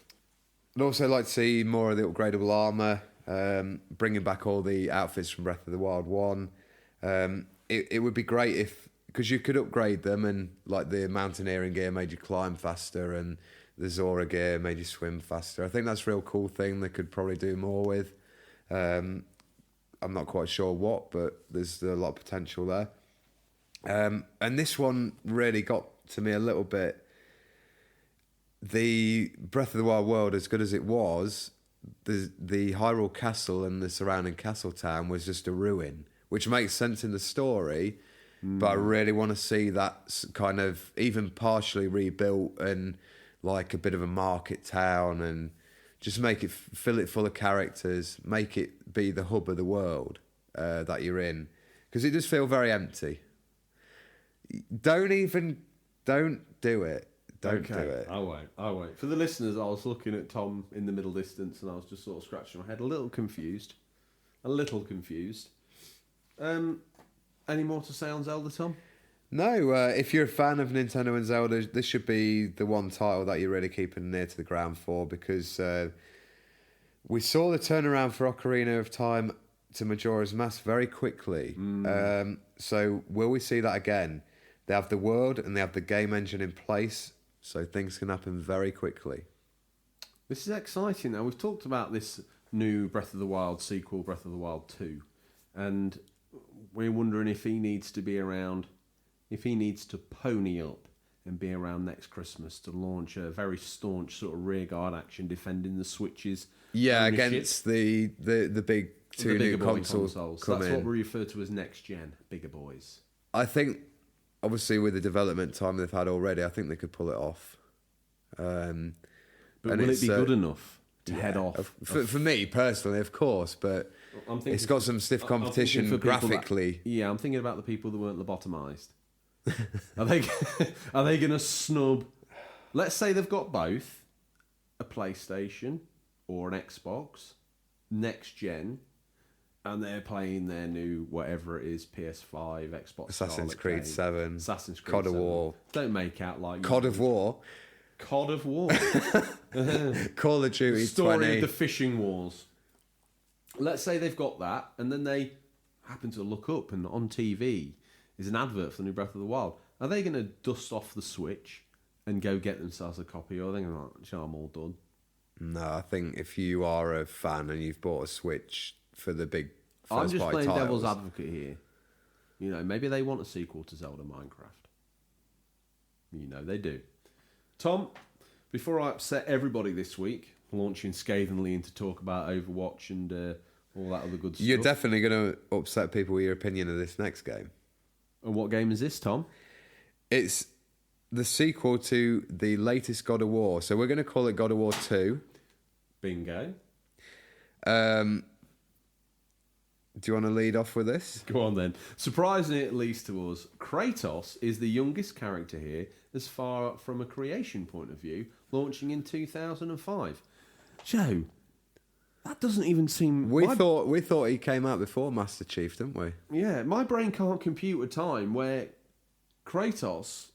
I'd also like to see more of the upgradable armour, bringing back all the outfits from Breath of the Wild 1. It would be great because you could upgrade them, and like the mountaineering gear made you climb faster, and the Zora gear made you swim faster. I think that's a real cool thing they could probably do more with. I'm not quite sure what, but there's a lot of potential there. And this one really got to me a little bit. The Breath of the Wild world, as good as it was, the Hyrule Castle and the surrounding castle town was just a ruin, which makes sense in the story, but I really want to see that kind of even partially rebuilt and like a bit of a market town, and just fill it full of characters, make it be the hub of the world that you're in, because it does feel very empty. Don't do it. Don't do it. I won't. For the listeners, I was looking at Tom in the middle distance, and I was just sort of scratching my head, a little confused. Any more to say on Zelda, Tom? No, if you're a fan of Nintendo and Zelda, this should be the one title that you're really keeping near to the ground for, because we saw the turnaround for Ocarina of Time to Majora's Mask very quickly. So will we see that again? They have the world and they have the game engine in place, so things can happen very quickly. This is exciting. Now, we've talked about this new Breath of the Wild sequel, Breath of the Wild 2, and we're wondering if he needs to be around, if he needs to pony up and be around next Christmas to launch a very staunch sort of rearguard action defending the Switch's ownership. Against the big two new consoles. That's what we refer to as next gen, bigger boys. I think, obviously, with the development time they've had already, I think they could pull it off. But will it be good enough to head off? For me personally, of course, but it's got some stiff competition graphically. I'm thinking about the people that weren't lobotomised. Are they going to snub? Let's say they've got both a PlayStation or an Xbox next gen, and they're playing their new whatever it is, PS5, Xbox, Assassin's Creed 7, Assassin's Creed COD 7. of War. Don't make out like COD of War. COD of War. Call of Duty. Story 20. of the fishing wars. Let's say they've got that, and then they happen to look up, and on TV is an advert for the new Breath of the Wild. Are they going to dust off the Switch and go get themselves a copy, or are they going to I'm all done? No, I think if you are a fan and you've bought a Switch for the big I'm just playing titles, devil's advocate here. You know, maybe they want a sequel to Zelda Minecraft. You know, they do. Tom, before I upset everybody this week, launching scathingly into talk about Overwatch and all that other good stuff. You're definitely going to upset people with your opinion of this next game. And what game is this, Tom? It's the sequel to the latest God of War. So we're going to call it God of War 2. Bingo. Do you want to lead off with this? Go on then. Surprisingly, at least to us, Kratos is the youngest character here as far from a creation point of view, launching in 2005. Joe, that doesn't even seem... We thought he came out before Master Chief, didn't we? Yeah, my brain can't compute a time where Kratos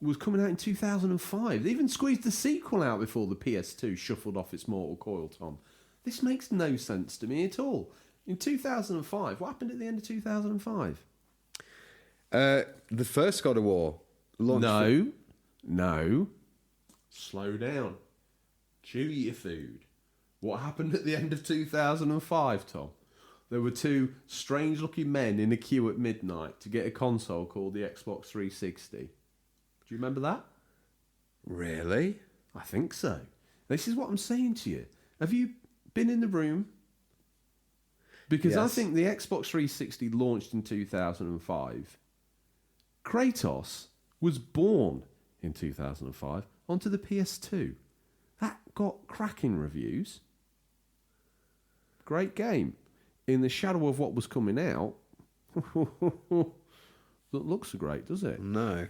was coming out in 2005. They even squeezed the sequel out before the PS2 shuffled off its mortal coil, Tom. This makes no sense to me at all. In 2005, what happened at the end of 2005? The first God of War launched. No. Slow down. Chew your food. What happened at the end of 2005, Tom? There were two strange-looking men in a queue at midnight to get a console called the Xbox 360. Do you remember that? Really? I think so. This is what I'm saying to you. Have you been in the room? Because I think the Xbox 360 launched in 2005. Kratos was born in 2005 onto the PS2. That got cracking reviews. Great game. In the shadow of what was coming out, doesn't look so great, does it? No.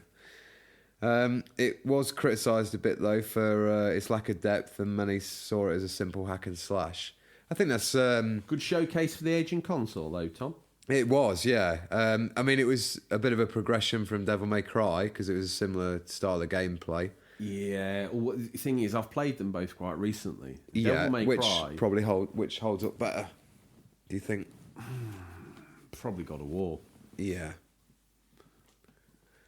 It was criticised a bit, though, for its lack of depth, and many saw it as a simple hack and slash. I think that's... Good showcase for the aging console, though, Tom. It was, yeah. I mean, it was a bit of a progression from Devil May Cry, because it was a similar style of gameplay. Yeah, well, the thing is, I've played them both quite recently. Devil May Cry... which holds up better, do you think? Probably God of War. Yeah.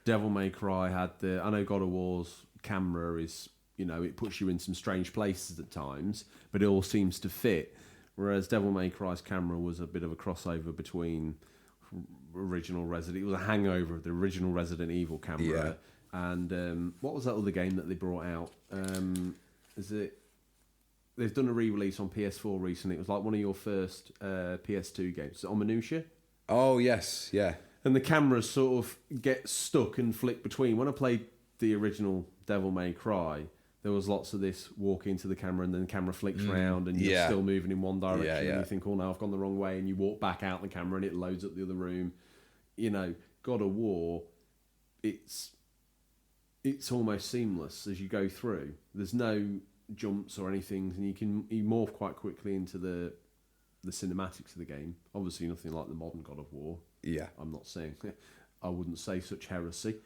Devil May Cry had I know God of War's camera is, it puts you in some strange places at times, but it all seems to fit. Whereas Devil May Cry's camera was a bit of a crossover between original Resident... It was a hangover of the original Resident Evil camera. Yeah. And what was that other game that they brought out? They've done a re-release on PS4 recently. It was like one of your first PS2 games. On Minutia? Oh, yes, yeah. And the cameras sort of get stuck and flick between. When I played the original Devil May Cry, there was lots of this walk into the camera and then the camera flicks round and you're still moving in one direction and you think, oh no, I've gone the wrong way, and you walk back out the camera and it loads up the other room. God of War, it's almost seamless as you go through. There's no jumps or anything, and you morph quite quickly into the cinematics of the game. Obviously nothing like the modern God of War. Yeah. I'm not saying... I wouldn't say such heresy.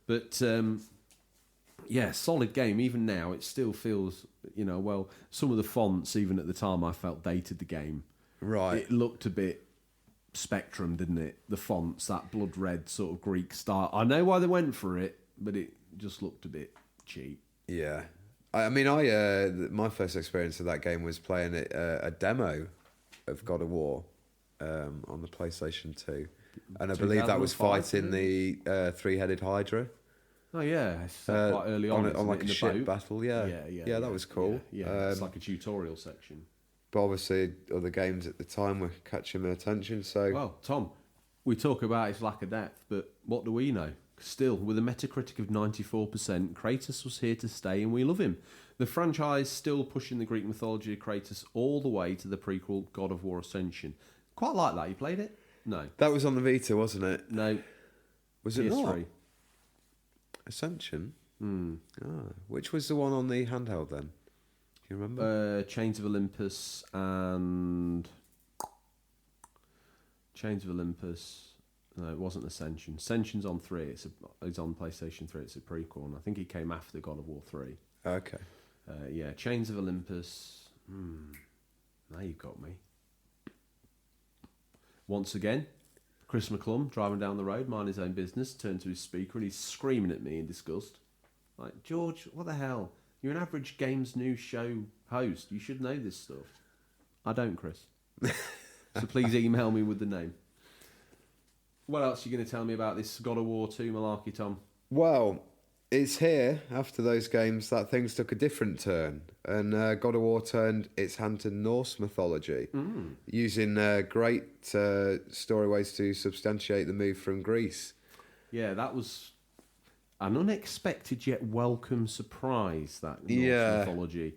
But, solid game. Even now, it still feels, some of the fonts, even at the time, I felt dated the game. Right. It looked a bit Spectrum, didn't it? The fonts, that blood red sort of Greek style. I know why they went for it, but it just looked a bit cheap. Yeah. I mean, my first experience of that game was playing a demo of God of War on the PlayStation 2. And I believe that was fighting the three-headed Hydra. Oh, yeah. It's quite early on like a ship battle, yeah. Yeah, that was cool. Yeah, it's like a tutorial section. But obviously, other games at the time were catching my attention, so... Well, Tom, we talk about its lack of depth, but what do we know? Still, with a Metacritic of 94%, Kratos was here to stay and we love him. The franchise still pushing the Greek mythology of Kratos all the way to the prequel God of War Ascension. Quite like that. You played it? No. That was on the Vita, wasn't it? No. Was it not? Ascension? Which was the one on the handheld then? Do you remember? Chains of Olympus and... Chains of Olympus... No, it wasn't Ascension. Ascension's on 3. It's on PlayStation 3. It's a prequel, and I think it came after God of War 3. Okay. Chains of Olympus. Now you've got me. Once again, Chris McClum driving down the road, minding his own business, turned to his speaker and he's screaming at me in disgust. Like, George, what the hell? You're an average games news show host. You should know this stuff. I don't, Chris. So please email me with the name. What else are you going to tell me about this God of War 2 malarkey, Tom? Well, it's here, after those games, that things took a different turn. And God of War turned its hand to Norse mythology, using great story ways to substantiate the move from Greece. Yeah, that was an unexpected yet welcome surprise, that Norse mythology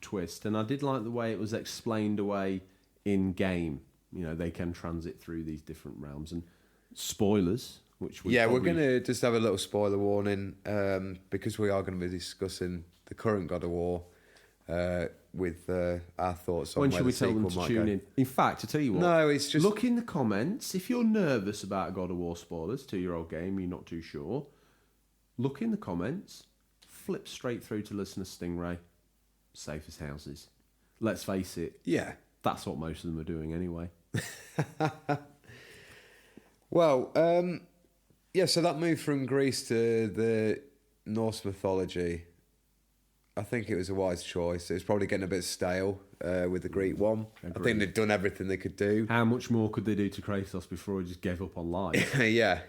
twist. And I did like the way it was explained away in-game. They can transit through these different realms. And spoilers, which we're going to just have a little spoiler warning because we are going to be discussing the current God of War with our thoughts on when where should we the tell sequel them to might tune go. in? In fact, I tell you what. No, it's just look in the comments if you're nervous about God of War spoilers. 2-year-old game, you're not too sure. Look in the comments. Flip straight through to listen to Stingray. Safe as houses. Let's face it. Yeah. That's what most of them are doing anyway. Well, so that move from Greece to the Norse mythology, I think it was a wise choice. It was probably getting a bit stale with the Greek one. Agreed. I think they'd done everything they could do. How much more could they do to Kratos before he just gave up on life? Yeah.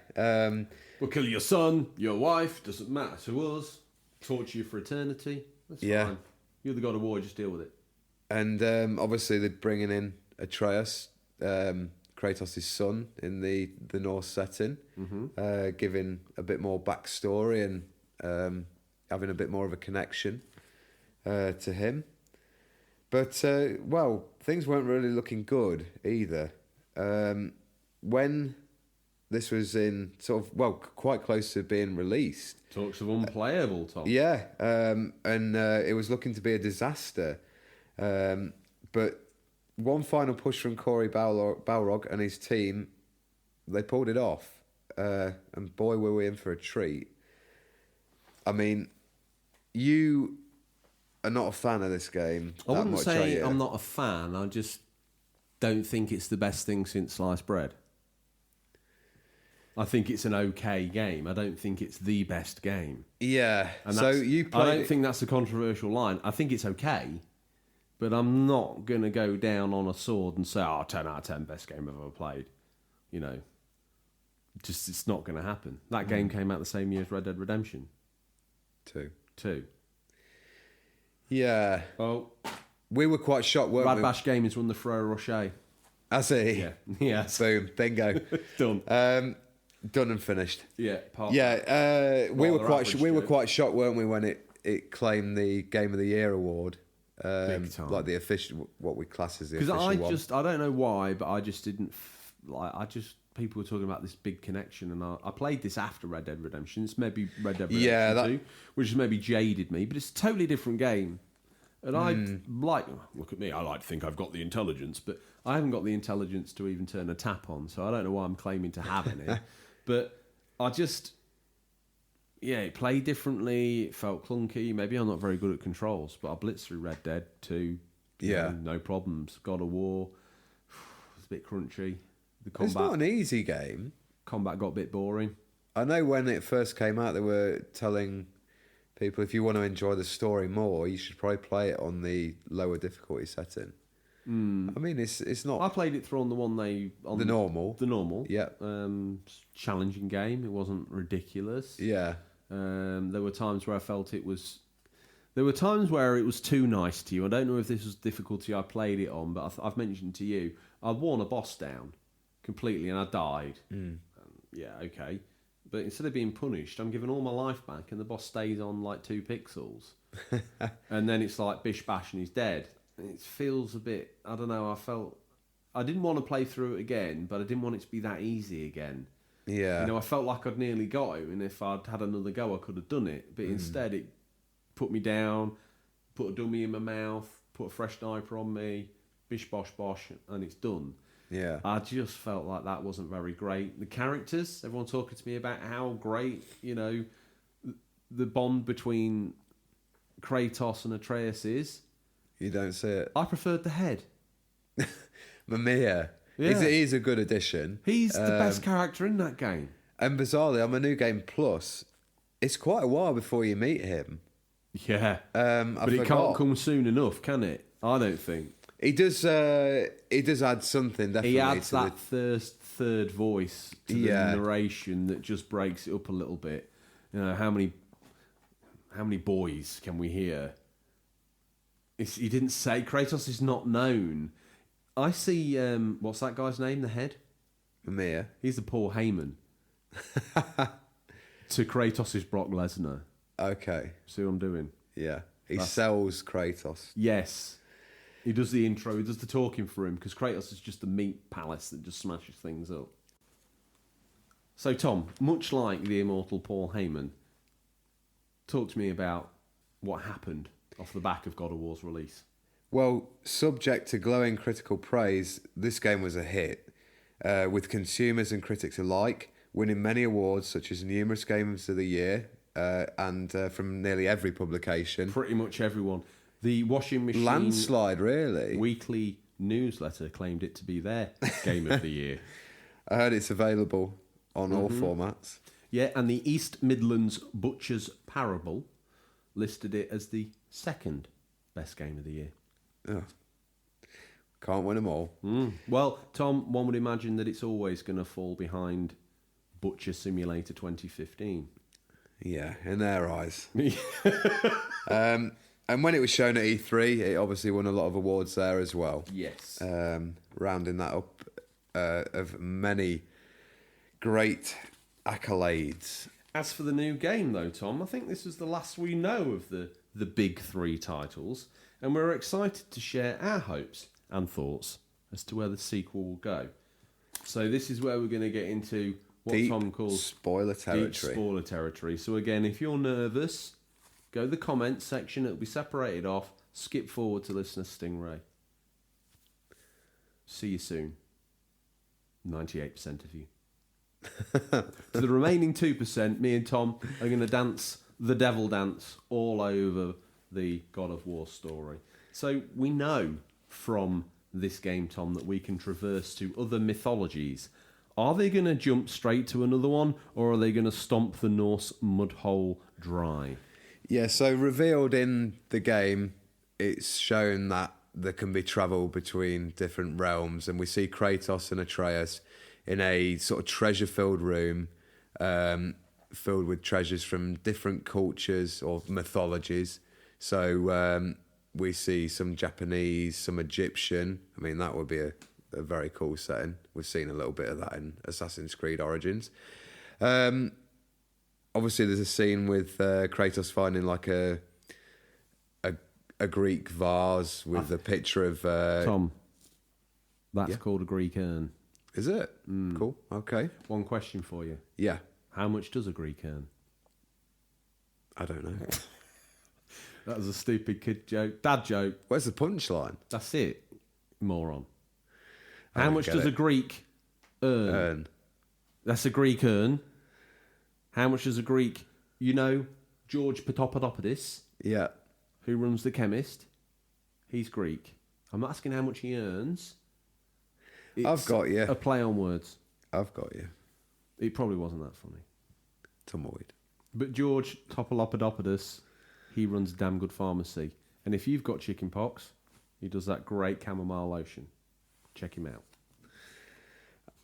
We'll kill your son, your wife, doesn't matter to us. Torture you for eternity. That's fine. You're the God of War, just deal with it. And obviously they're bringing in Atreus, Kratos' son, in the Norse setting, giving a bit more backstory and having a bit more of a connection to him. But, things weren't really looking good either. When this was in quite close to being released. Talks of unplayable, Tom. Yeah, and it was looking to be a disaster. But one final push from Corey Balrog and his team, they pulled it off. And boy, were we in for a treat. I mean, you are not a fan of this game. I wouldn't say I'm not a fan. I just don't think it's the best thing since sliced bread. I think it's an okay game. I don't think it's the best game. Yeah. And so you played... I don't think that's a controversial line. I think it's okay, but I'm not going to go down on a sword and say, 10 out of 10, best game I've ever played. You know, just it's not going to happen. That game came out the same year as Red Dead Redemption. 2. Yeah. Oh. We were quite shocked, weren't we? Rad Bash Gaming's won the Ferrero Rocher. I see. Yeah. Yeah. Boom. Bingo. Done. Done and finished. Yeah. We were quite shocked, weren't we, when it claimed the Game of the Year award, Big time. like the official, what we class as the official one. Because I don't know why, but I just didn't people were talking about this big connection, and I played this after Red Dead Redemption. It's maybe Red Dead Redemption 2, which has maybe jaded me, but it's a totally different game. And look at me, I like to think I've got the intelligence, but I haven't got the intelligence to even turn a tap on, so I don't know why I'm claiming to have any. But I just, it played differently, it felt clunky. Maybe I'm not very good at controls, but I blitzed through Red Dead 2. No problems. God of War, it's a bit crunchy. The combat, it's not an easy game. Combat got a bit boring. I know when it first came out, they were telling people, if you want to enjoy the story more, you should probably play it on the lower difficulty setting. I mean, it's not. I played it through on the one on the normal. The normal, yeah. Challenging game. It wasn't ridiculous. Yeah. There were times where I felt it was. There were times where it was too nice to you. I don't know if this was difficulty I played it on, but I've mentioned to you, I'd worn a boss down completely and I died. Okay. But instead of being punished, I'm given all my life back and the boss stays on like 2 pixels. And then it's like bish bash and he's dead. It feels a bit, I don't know, I didn't want to play through it again, but I didn't want it to be that easy again. Yeah. You know, I felt like I'd nearly got him, and if I'd had another go, I could have done it. But instead, it put me down, put a dummy in my mouth, put a fresh diaper on me, bish bosh bosh, and it's done. Yeah. I just felt like that wasn't very great. The characters, everyone talking to me about how great, you know, the bond between Kratos and Atreus is. You don't see it. I preferred the head. Mamiya. Yeah. He's a good addition. He's the best character in that game. And bizarrely, on my New Game Plus, it's quite a while before you meet him. Yeah. But it can't come soon enough, can it? I don't think. He does add something, definitely. He adds that third voice to the narration that just breaks it up a little bit. You know, how many boys can we hear? He didn't say. Kratos is not known. I see, what's that guy's name, the head? Mamiya. He's the Paul Heyman. To Kratos' Brock Lesnar. Okay. See what I'm doing? Yeah. He sells Kratos. Yes. He does the intro, he does the talking for him, because Kratos is just the meat palace that just smashes things up. So, Tom, much like the immortal Paul Heyman, talk to me about what happened off the back of God of War's release? Well, subject to glowing critical praise, this game was a hit, with consumers and critics alike, winning many awards such as numerous Games of the Year and from nearly every publication. Pretty much everyone. The Washing Machine Landslide, really. Weekly newsletter claimed it to be their Game of the Year. I heard it's available on all formats. Yeah, and the East Midlands Butcher's Parable listed it as the second best Game of the Year. Oh. Can't win them all. Well, Tom, one would imagine that it's always going to fall behind Butcher Simulator 2015. Yeah, in their eyes. And when it was shown at E3, it obviously won a lot of awards there as well. Yes. Rounding that up of many great accolades. As for the new game, though, Tom, I think this was the last we know of the big three titles, and we're excited to share our hopes and thoughts as to where the sequel will go. So this is where we're going to get into what Deep Tom calls spoiler territory. Deep spoiler territory. So again, if you're nervous, go to the comments section. It'll be separated off. Skip forward to listener Stingray. See you soon. 98% of you. To the remaining 2%, me and Tom are going to dance the devil dance all over the God of War story. So we know from this game, Tom, that we can traverse to other mythologies. Are they going to jump straight to another one, or are they going to stomp the Norse mudhole dry? Yeah, so revealed in the game, it's shown that there can be travel between different realms, and we see Kratos and Atreus in a sort of treasure-filled room, filled with treasures from different cultures or mythologies. So we see some Japanese, some Egyptian. I mean, that would be a very cool setting. We've seen a little bit of that in Assassin's Creed Origins. Obviously, there's a scene with Kratos finding like a Greek vase with a picture of... Tom, that's called a Greek urn. Is it? Cool, okay. One question for you. Yeah. How much does a Greek earn? I don't know. That was a stupid kid joke. Dad joke. Where's the punchline? That's it, moron. How much does a Greek earn? That's a Greek urn. How much does a Greek... You know George Papadopoulos? Yeah. Who runs The Chemist? He's Greek. I'm not asking how much he earns. I've got you. A play on words. I've got you. It probably wasn't that funny. Tumbleweed. But George Topolopodopoulos, he runs a damn good pharmacy. And if you've got chicken pox, he does that great chamomile lotion. Check him out.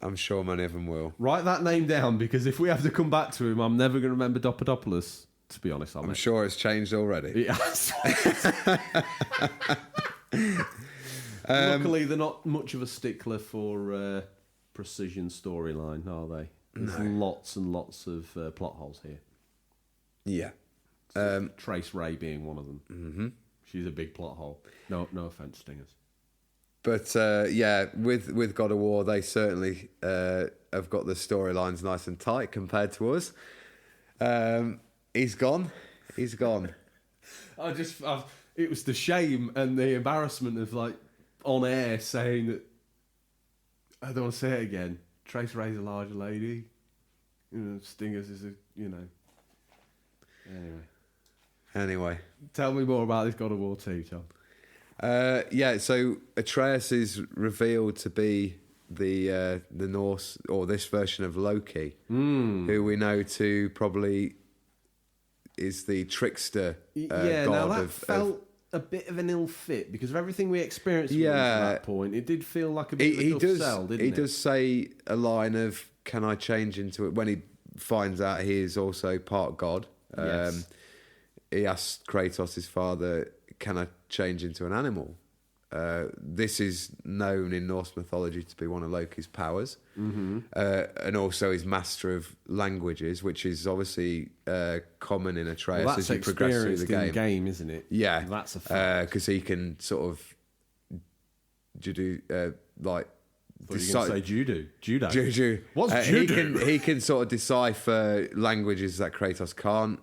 I'm sure many of them will. Write that name down, because if we have to come back to him, I'm never going to remember Dopodopoulos. To be honest, I'm sure it's changed already. It has. Luckily, they're not much of a stickler for precision storyline, are they? There's lots and lots of plot holes here. Yeah. Trace Ray being one of them. Mm-hmm. She's a big plot hole. No offence, Stingers. But yeah, with God of War, they certainly have got the storylines nice and tight compared to us. He's gone. He's gone. It was the shame and the embarrassment of like on air saying that. I don't want to say it again. Trace Ray's a larger lady. Stingers is Anyway. Tell me more about this God of War 2, Tom. Yeah, so Atreus is revealed to be the Norse, or this version of Loki, who we know to probably is the trickster god now that of... felt a bit of an ill fit, because of everything we experienced with him at that point. It did feel like a bit of a tough sell, didn't it? He does say a line of, can I change into it, when he finds out he is also part god. Yes. He asks Kratos, his father, can I change into an animal? This is known in Norse mythology to be one of Loki's powers. Mm-hmm. And also he's master of languages, which is obviously common in Atreus as you progress through the game. Game, isn't it? Yeah. That's a fact. Because he can sort of like... You're going to say judo. Judo. What's judo? He can sort of decipher languages that Kratos can't.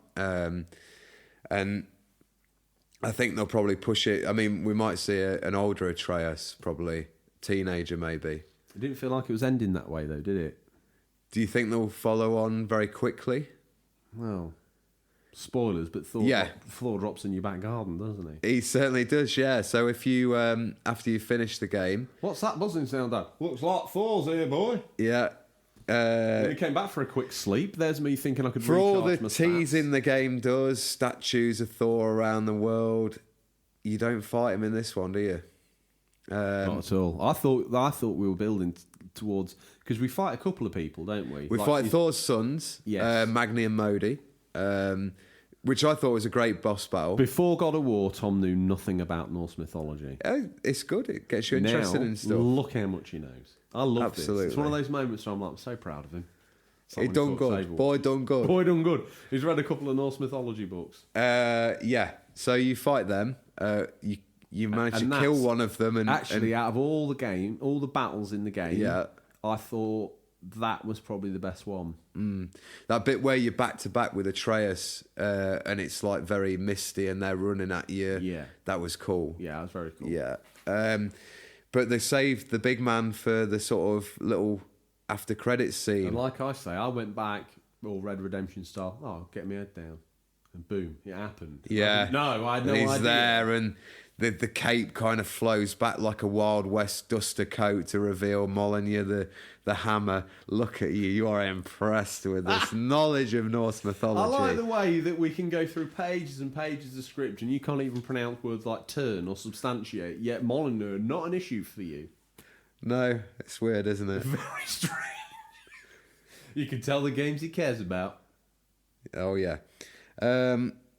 And I think they'll probably push it. I mean, we might see an older Atreus, probably teenager, maybe. It didn't feel like it was ending that way, though, did it? Do you think they'll follow on very quickly? Well, spoilers, but Thor drops in your back garden, doesn't he? He certainly does, yeah. So if you, after you finish the game... What's that buzzing sound, Dad? Looks like Thor's here, boy. Yeah. He came back for a quick sleep. There's me thinking I could for all the recharge my teasing the game does, statues of Thor around the world, you don't fight him in this one, do you? Not at all. I thought we were building towards... Because we fight a couple of people, don't we? We fight Thor's sons, yes. Magni and Modi, which I thought was a great boss battle. Before God of War, Tom knew nothing about Norse mythology. It's good. It gets you interested in stuff. Look how much he knows. I love Absolutely. this. It's one of those moments where I'm so proud of him. He done good. Boy done good. Boy done good. He's read a couple of Norse mythology books. Yeah. So you fight them. You manage to kill one of them. And actually, out of all the battles in the game, yeah. I thought that was probably the best one. That bit where you're back to back with Atreus, and it's like very misty, and they're running at you. Yeah, that was cool. Yeah, that was very cool. Yeah, but they saved the big man for the sort of little after credits scene. And like I say, I went back all Red Redemption style. Oh, get my head down, and boom, it happened. Yeah, I had no idea. He's there, and the cape kind of flows back like a Wild West duster coat to reveal Molyneux the hammer. Look at you. You are impressed with this knowledge of Norse mythology. I like the way that we can go through pages and pages of script and you can't even pronounce words like turn or substantiate, yet Molyneux, not an issue for you. No, it's weird, isn't it? Very strange. You can tell the games he cares about. Oh, yeah.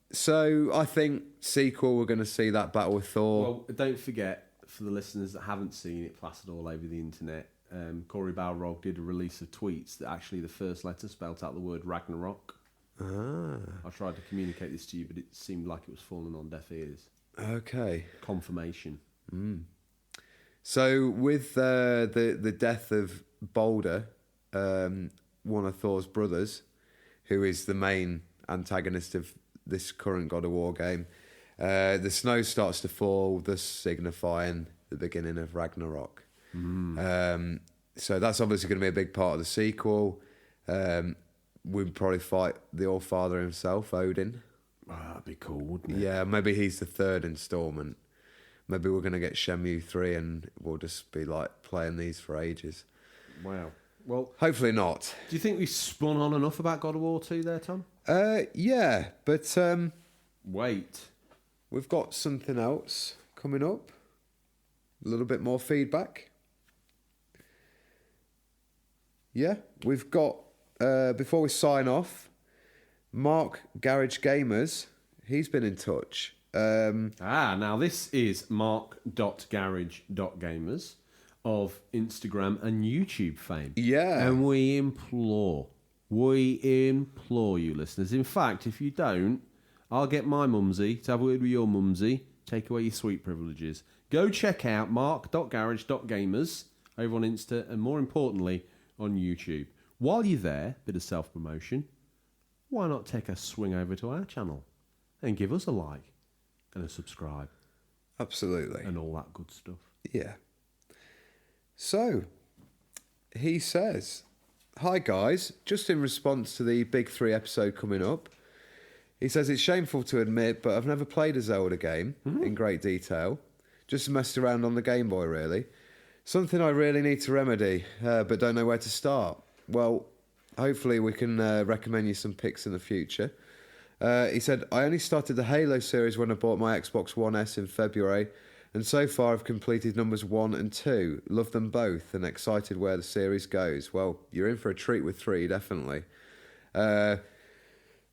So I think sequel, we're going to see that battle with Thor. Well, don't forget, for the listeners that haven't seen it plastered all over the internet, Corey Balrog did a release of tweets that actually the first letter spelled out the word Ragnarok. I tried to communicate this to you, but it seemed like it was falling on deaf ears. Okay. Confirmation. So with the death of Balder, one of Thor's brothers, who is the main antagonist of this current God of War game, the snow starts to fall, thus signifying the beginning of Ragnarok. So that's obviously going to be a big part of the sequel. We'd probably fight the All-Father himself, Odin. Oh, that'd be cool, wouldn't it? Yeah, maybe he's the third installment. Maybe we're going to get Shenmue 3 and we'll just be like playing these for ages. Wow. Well, hopefully not. Do you think we spun on enough about God of War 2 there, Tom? Yeah, but wait. We've got something else coming up. A little bit more feedback. Yeah, we've got, before we sign off, Mark Garage Gamers, he's been in touch. Now this is mark.garage.gamers of Instagram and YouTube fame. Yeah. And we implore you listeners. In fact, if you don't, I'll get my mumsy to have a word with your mumsy, take away your sweet privileges. Go check out mark.garage.gamers over on Insta and more importantly on YouTube. While you're there, bit of self-promotion, why not take a swing over to our channel and give us a like and a subscribe. Absolutely. And all that good stuff. Yeah. So, he says, "Hi guys, just in response to the Big 3 episode coming up, he says, it's shameful to admit, but I've never played a Zelda game in great detail. Just messed around on the Game Boy, really. Something I really need to remedy, but don't know where to start. Well, hopefully we can recommend you some picks in the future. He said, I only started the Halo series when I bought my Xbox One S in February, and so far I've completed numbers 1 and 2. Love them both and excited where the series goes. Well, you're in for a treat with 3, definitely.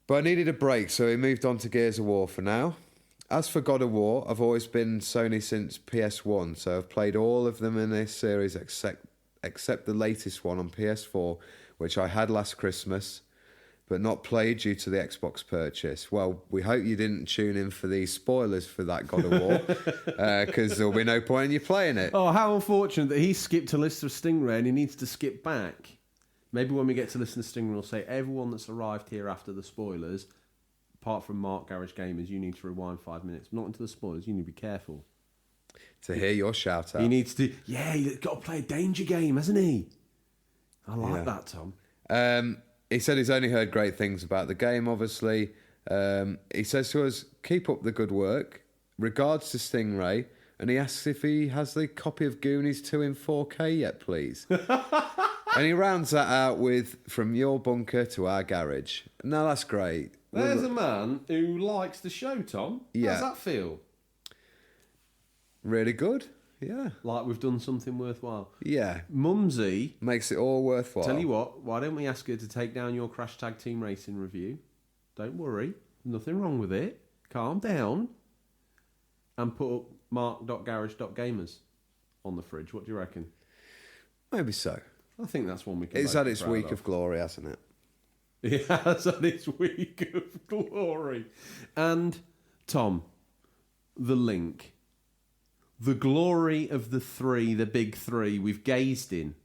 But I needed a break, so we moved on to Gears of War for now. As for God of War, I've always been Sony since PS1, so I've played all of them in this series except the latest one on PS4, which I had last Christmas, but not played due to the Xbox purchase. Well, we hope you didn't tune in for these spoilers for that God of War, because there'll be no point in you playing it. Oh, how unfortunate that he skipped a list of Stingray and he needs to skip back. Maybe when we get to listen to Stingray, we'll say, everyone that's arrived here after the spoilers, apart from Mark Garage Gamers, you need to rewind 5 minutes. Not into the spoilers. You need to be careful. To hear your shout out. He needs to. Yeah, he's got to play a danger game, hasn't he? I like that, Tom. He said he's only heard great things about the game, obviously. He says to us, keep up the good work. Regards to Stingray. And he asks if he has the copy of Goonies 2 in 4K yet, please. And he rounds that out with, from your bunker to our garage. Now, that's great. There's a man who likes the show, Tom. Yeah. How does that feel? Really good, yeah. Like we've done something worthwhile. Yeah. Mumsy. Makes it all worthwhile. Tell you what, why don't we ask her to take down your Crash Tag Team Racing review? Don't worry. Nothing wrong with it. Calm down. And put up mark.garage.gamers on the fridge. What do you reckon? Maybe so. I think that's one we can. It's had its week of glory, hasn't it? It has had its week of glory. And, Tom, the link. The glory of the big three, we've gazed in.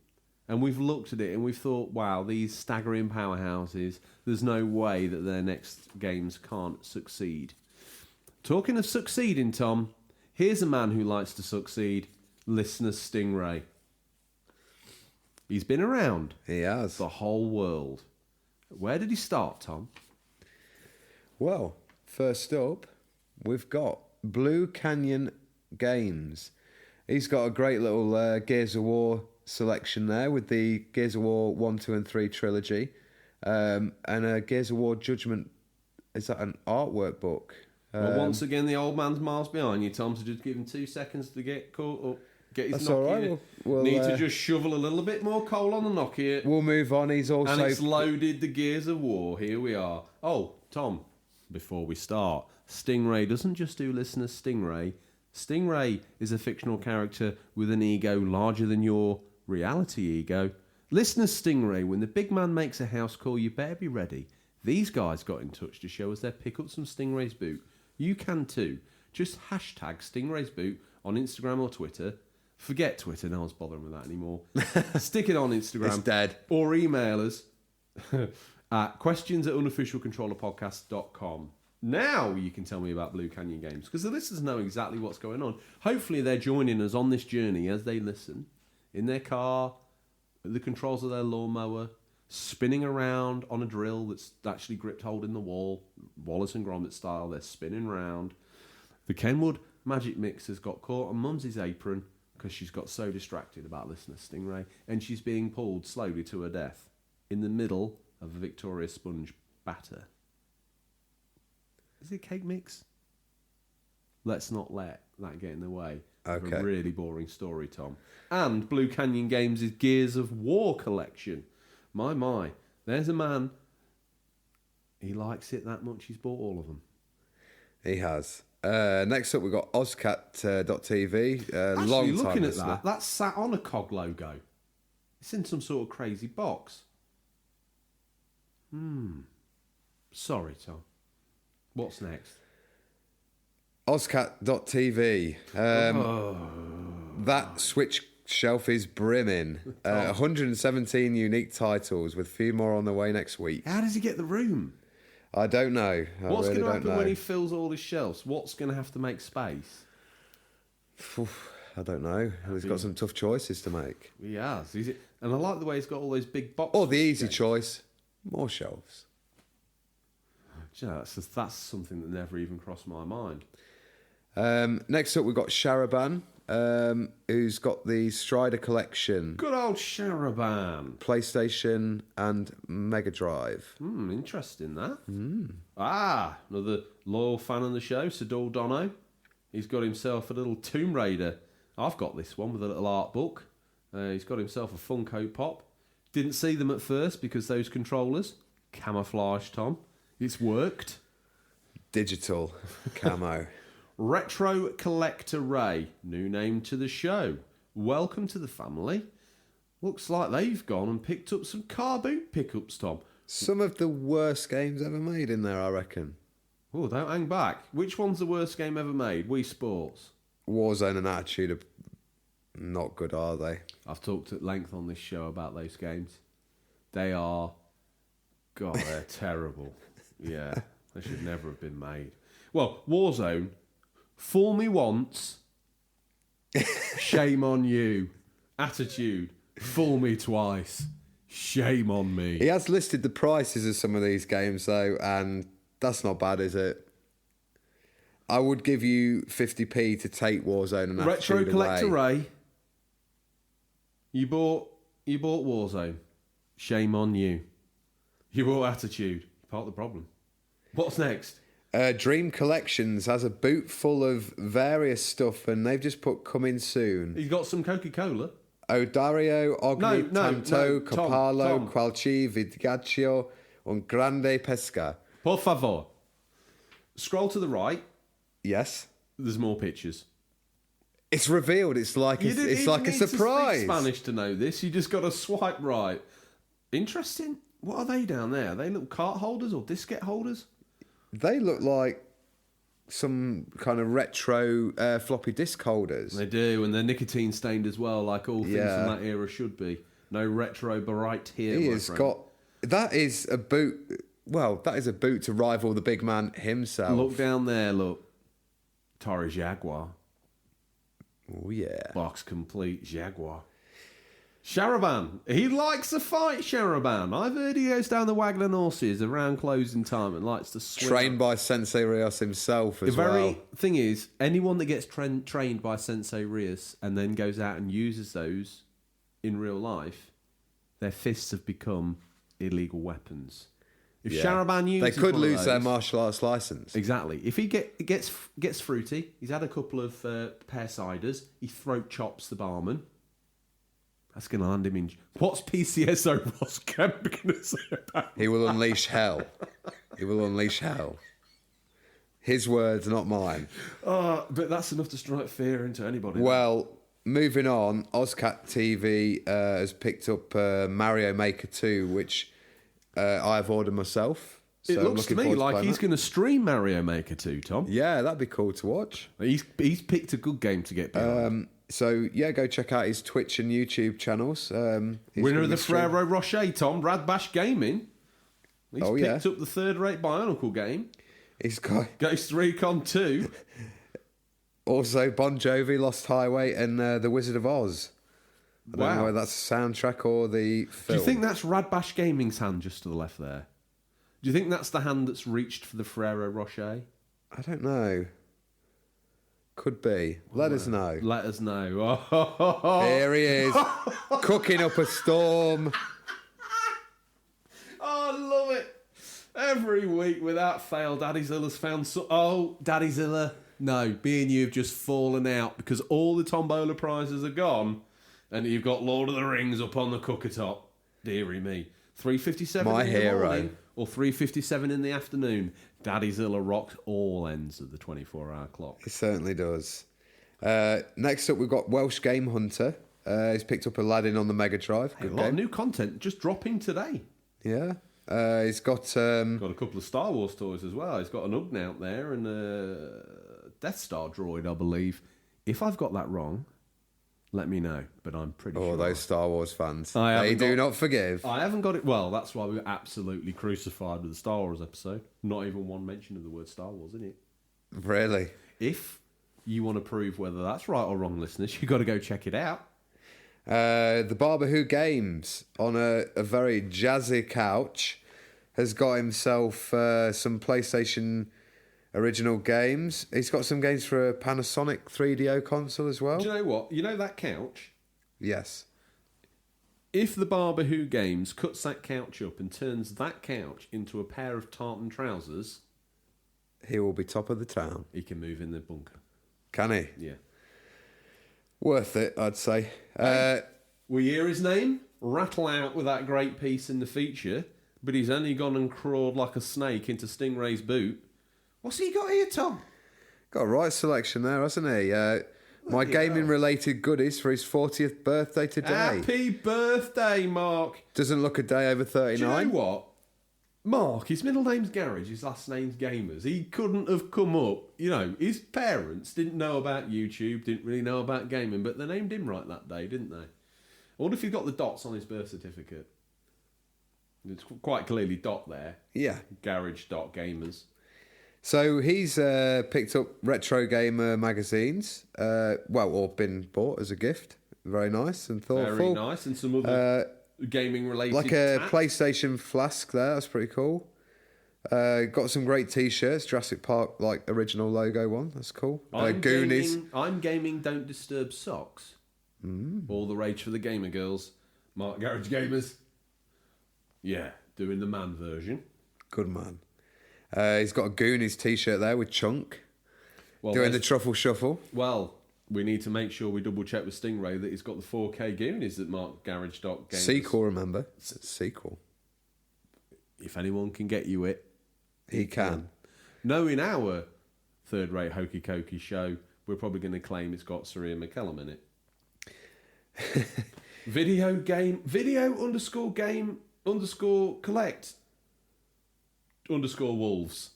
And we've looked at it and we've thought, wow, these staggering powerhouses, there's no way that their next games can't succeed. Talking of succeeding, Tom, here's a man who likes to succeed, listener Stingray. He's been around. He has. The whole world. Where did he start, Tom? Well, first up, we've got Blue Canyon Games. He's got a great little Gears of War selection there with the Gears of War 1, 2 and 3 trilogy. And a Gears of War Judgment, is that an artwork book? Well, once again, the old man's miles behind you, Tom, so just give him 2 seconds to get caught up. Get his That's Nokia. all right. We'll Need to just shovel a little bit more coal on the Nokia. We'll move on. He's also... And it's loaded the Gears of War. Here we are. Oh, Tom, before we start, Stingray doesn't just do listener Stingray. Stingray is a fictional character with an ego larger than your reality ego. Listener Stingray, when the big man makes a house call, you better be ready. These guys got in touch to show us their pick up some Stingray's boot. You can too. Just hashtag Stingray's boot on Instagram or Twitter. Forget Twitter, no one's bothering with that anymore. Stick it on Instagram. It's dead. Or email us at questions@unofficialcontrollerpodcast.com. Now you can tell me about Blue Canyon Games, because the listeners know exactly what's going on. Hopefully they're joining us on this journey as they listen, in their car, at the controls of their lawnmower, spinning around on a drill that's actually gripped hold in the wall, Wallace and Gromit style. They're spinning round. The Kenwood Magic Mix has got caught on Mumsy's apron because she's got so distracted about listener Stingray, and she's being pulled slowly to her death in the middle of a Victoria sponge batter. Is it cake mix? Let's not let that get in the way of a really boring story, Tom. And Blue Canyon Games' Gears of War collection. My, there's a man. He likes it that much, he's bought all of them. He has. Next up, we've got Ozcat.tv. Actually, long time looking at listener. that's sat on a COG logo. It's in some sort of crazy box. Sorry, Tom. What's next? Ozcat.tv. That Switch shelf is brimming. 117 unique titles with a few more on the way next week. How does he get the room? I don't know. What's going to happen when he fills all his shelves? What's going to have to make space? I don't know. He's got some tough choices to make. He has. And I like the way he's got all those big boxes. Or the easy choice, more shelves. Do you know, that's something that never even crossed my mind. Next up, we've got Sharaban, who's got the Strider collection. Good old Sharaban. PlayStation and Mega Drive. Interesting, that. Another loyal fan of the show, Sador Dono. He's got himself a little Tomb Raider. I've got this one with a little art book. He's got himself a Funko Pop. Didn't see them at first because those controllers, camouflage, Tom. It's worked. Digital camo. Retro Collector Ray, new name to the show. Welcome to the family. Looks like they've gone and picked up some car boot pickups, Tom. Some of the worst games ever made in there, I reckon. Oh, don't hang back. Which one's the worst game ever made? Wii Sports. Warzone and Attitude are not good, are they? I've talked at length on this show about those games. They are... God, they're terrible. Yeah. They should never have been made. Well, Warzone, fool me once, shame on you. Attitude, fool me twice, shame on me. He has listed the prices of some of these games, though, and that's not bad, is it? I would give you 50p to take Warzone and Retro Attitude Collector away. Ray, you bought Warzone, shame on you. You bought Attitude, part of the problem. What's next? Dream Collections has a boot full of various stuff, and they've just put coming soon. He's got some Coca-Cola. Odario, Ogni, Tanto, Copalo, Tom. Qualci, Vidgaccio, un grande pesca. Por favor. Scroll to the right. Yes. There's more pictures. It's revealed. It's like You didn't it's even like a need to surprise. speak Spanish to know this. You just got to swipe right. Interesting. What are they down there? Are they little cart holders or diskette holders? They look like some kind of retro floppy disk holders. They do, and they're nicotine stained as well, like all things Yeah. from that era should be. No retro bright here. He my has friend. got. That is a boot. Well, that is a boot to rival the big man himself. Look down there. Look, Atari Jaguar, Oh yeah. box complete Jaguar. Sharaban, he likes a fight. Sharaban, I've heard he goes down the waggling horses around closing time and likes to swim. Trained by Sensei Rios himself as The very well. thing is, anyone that gets trained by Sensei Rios and then goes out and uses those in real life, their fists have become illegal weapons. If Yeah. Sharaban uses, They could one of lose their those- martial arts license. Exactly. If he gets fruity, he's had a couple of pear ciders. He throat chops the barman. That's going to land him in. What's PCSO Ross Kemp going to say about? He will unleash hell. He will unleash hell. His words, not mine. But that's enough to strike fear into anybody. Well, moving on, Ozcat TV has picked up Mario Maker 2, which I've ordered myself. It So I'm looks to looking me forward like playing he's that. going to stream Mario Maker 2, Tom. Yeah, that'd be cool to watch. He's picked a good game to get behind. So, yeah, go check out his Twitch and YouTube channels. He's Winner gonna of the be streaming- Ferrero Rocher, Tom, Radbash Gaming. He's Oh, picked yeah. up the third-rate Bionicle game. He's got Ghost Recon 2. also Bon Jovi, Lost Highway, and The Wizard of Oz. I don't know Wow. whether that's the soundtrack or the Do film. you think that's Radbash Gaming's hand just to the left there? Do you think that's the hand that's reached for the Ferrero Rocher? I don't know. Could be. Let us know. Let us know. Oh, Here he is, cooking up a storm. I love it. Every week without fail, Daddy Zilla's found Daddy Zilla. No, me and you have just fallen out because all the Tombola prizes are gone and you've got Lord of the Rings up on the cooker top. Dearie me. 3:57 My in the hero. morning or 3:57 in the afternoon. Daddy Zilla rocks all ends of the 24-hour clock. It certainly does. Next up, we've got Welsh Game Hunter. He's picked up Aladdin on the Mega Drive. A Good lot of game. new content just dropping today. Yeah. He's got... Got a couple of Star Wars toys as well. He's got an Ugn out there and a Death Star droid, I believe. If I've got that wrong, let me know. But I'm pretty sure. those Star Wars fans. I They haven't do got- not forgive. I haven't got it. Well, that's why we were absolutely crucified with the Star Wars episode. Not even one mention of the word Star Wars in it. Really. If you want to prove whether that's right or wrong, listeners, you've got to go check it out. The Barber Who Games, on a very jazzy couch, has got himself some PlayStation original games. He's got some games for a Panasonic 3DO console as well. Do you know what? You know that couch? Yes. If the Barber Who Games cuts that couch up and turns that couch into a pair of tartan trousers, He will be top of the town. he can move in the bunker. Can he? Yeah. Worth it, I'd say. We hear his name rattle out with that great piece in the feature, but he's only gone and crawled like a snake into Stingray's boot. What's he got here, Tom? Got a right selection there, hasn't he? My Bloody gaming-related goodies for his 40th birthday today. Happy birthday, Mark. Doesn't look a day over Do you 39. know what? Mark, his middle name's Garage, his last name's Gamers. He couldn't have come up, his parents didn't know about YouTube, didn't really know about gaming, but they named him right that day, didn't they? I wonder if he got the dots on his birth certificate. It's quite clearly dot there. Yeah. Garage dot gamers. So he's picked up Retro Gamer magazines, or been bought as a gift. Very nice and thoughtful. Very nice, and some other gaming-related like a PlayStation flask there. That's pretty cool. Got some great T-shirts, Jurassic Park, like original logo one. That's cool. Goonies. I'm gaming. Don't disturb socks. All the rage for the gamer girls. Mark Garage Gamers. Yeah, doing the man version. Good man. He's got a Goonies T-shirt there with Chunk. Doing the Truffle Shuffle. Well, we need to make sure we double check with Stingray that he's got the 4K Goonies that Mark Garage Gamers. Sequel, remember? It's a sequel. If anyone can get you it, he can. Knowing our third-rate hokey cokey show, we're probably going to claim it's got Sir Ian McKellum in it. Video _game_collect _wolves.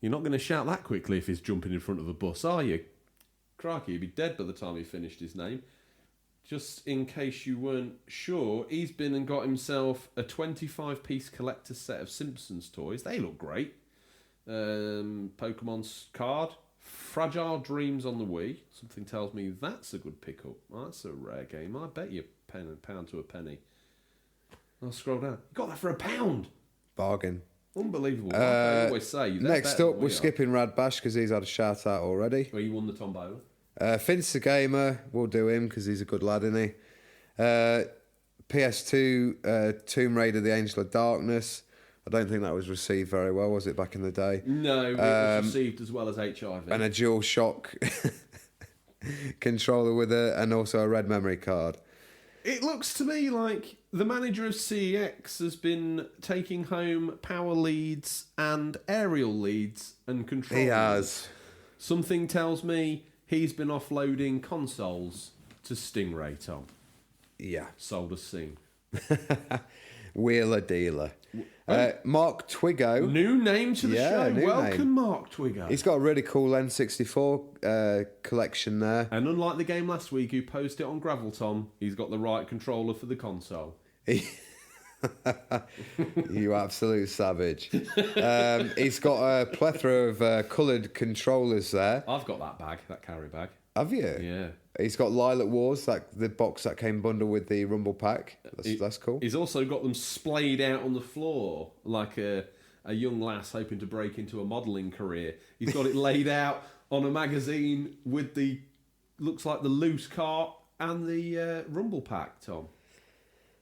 You're not going to shout that quickly if he's jumping in front of a bus, are you? Crikey, he'd be dead by the time he finished his name. Just in case you weren't sure, he's been and got himself a 25-piece collector's set of Simpsons toys. They look great. Pokemon's card. Fragile Dreams on the Wii. Something tells me that's a good pickup. That's a rare game. I bet you £1 to a penny. I'll scroll down. You got that for £1. Bargain. Unbelievable. I always say. Next up, we're skipping Rad Bash because he's had a shout out already. Well, you won the Tombola. Finster Gamer, we'll do him because he's a good lad, isn't he? PS2, Tomb Raider, The Angel of Darkness. I don't think that was received very well, was it, back in the day? No, it was received as well as HIV. And a dual shock controller with it, and also a red memory card. It looks to me like the manager of CEX has been taking home power leads and aerial leads and controllers. He has. Something tells me he's been offloading consoles to Stingray, Tom. Yeah. Sold us sing. Wheeler dealer. Mark Twiggo. New name to the show. Welcome, name. Mark Twiggo. He's got a really cool N64 collection there. And unlike the game last week, who posted it on Gravel Tom, he's got the right controller for the console. You absolute savage. He's got a plethora of coloured controllers there. I've got that bag, that carry bag. Have you? Yeah. He's got Lilac Wars, the box that came bundled with the Rumble Pack. That's cool. He's also got them splayed out on the floor like a young lass hoping to break into a modelling career. He's got it laid out on a magazine with looks like the loose cart and the Rumble Pack, Tom.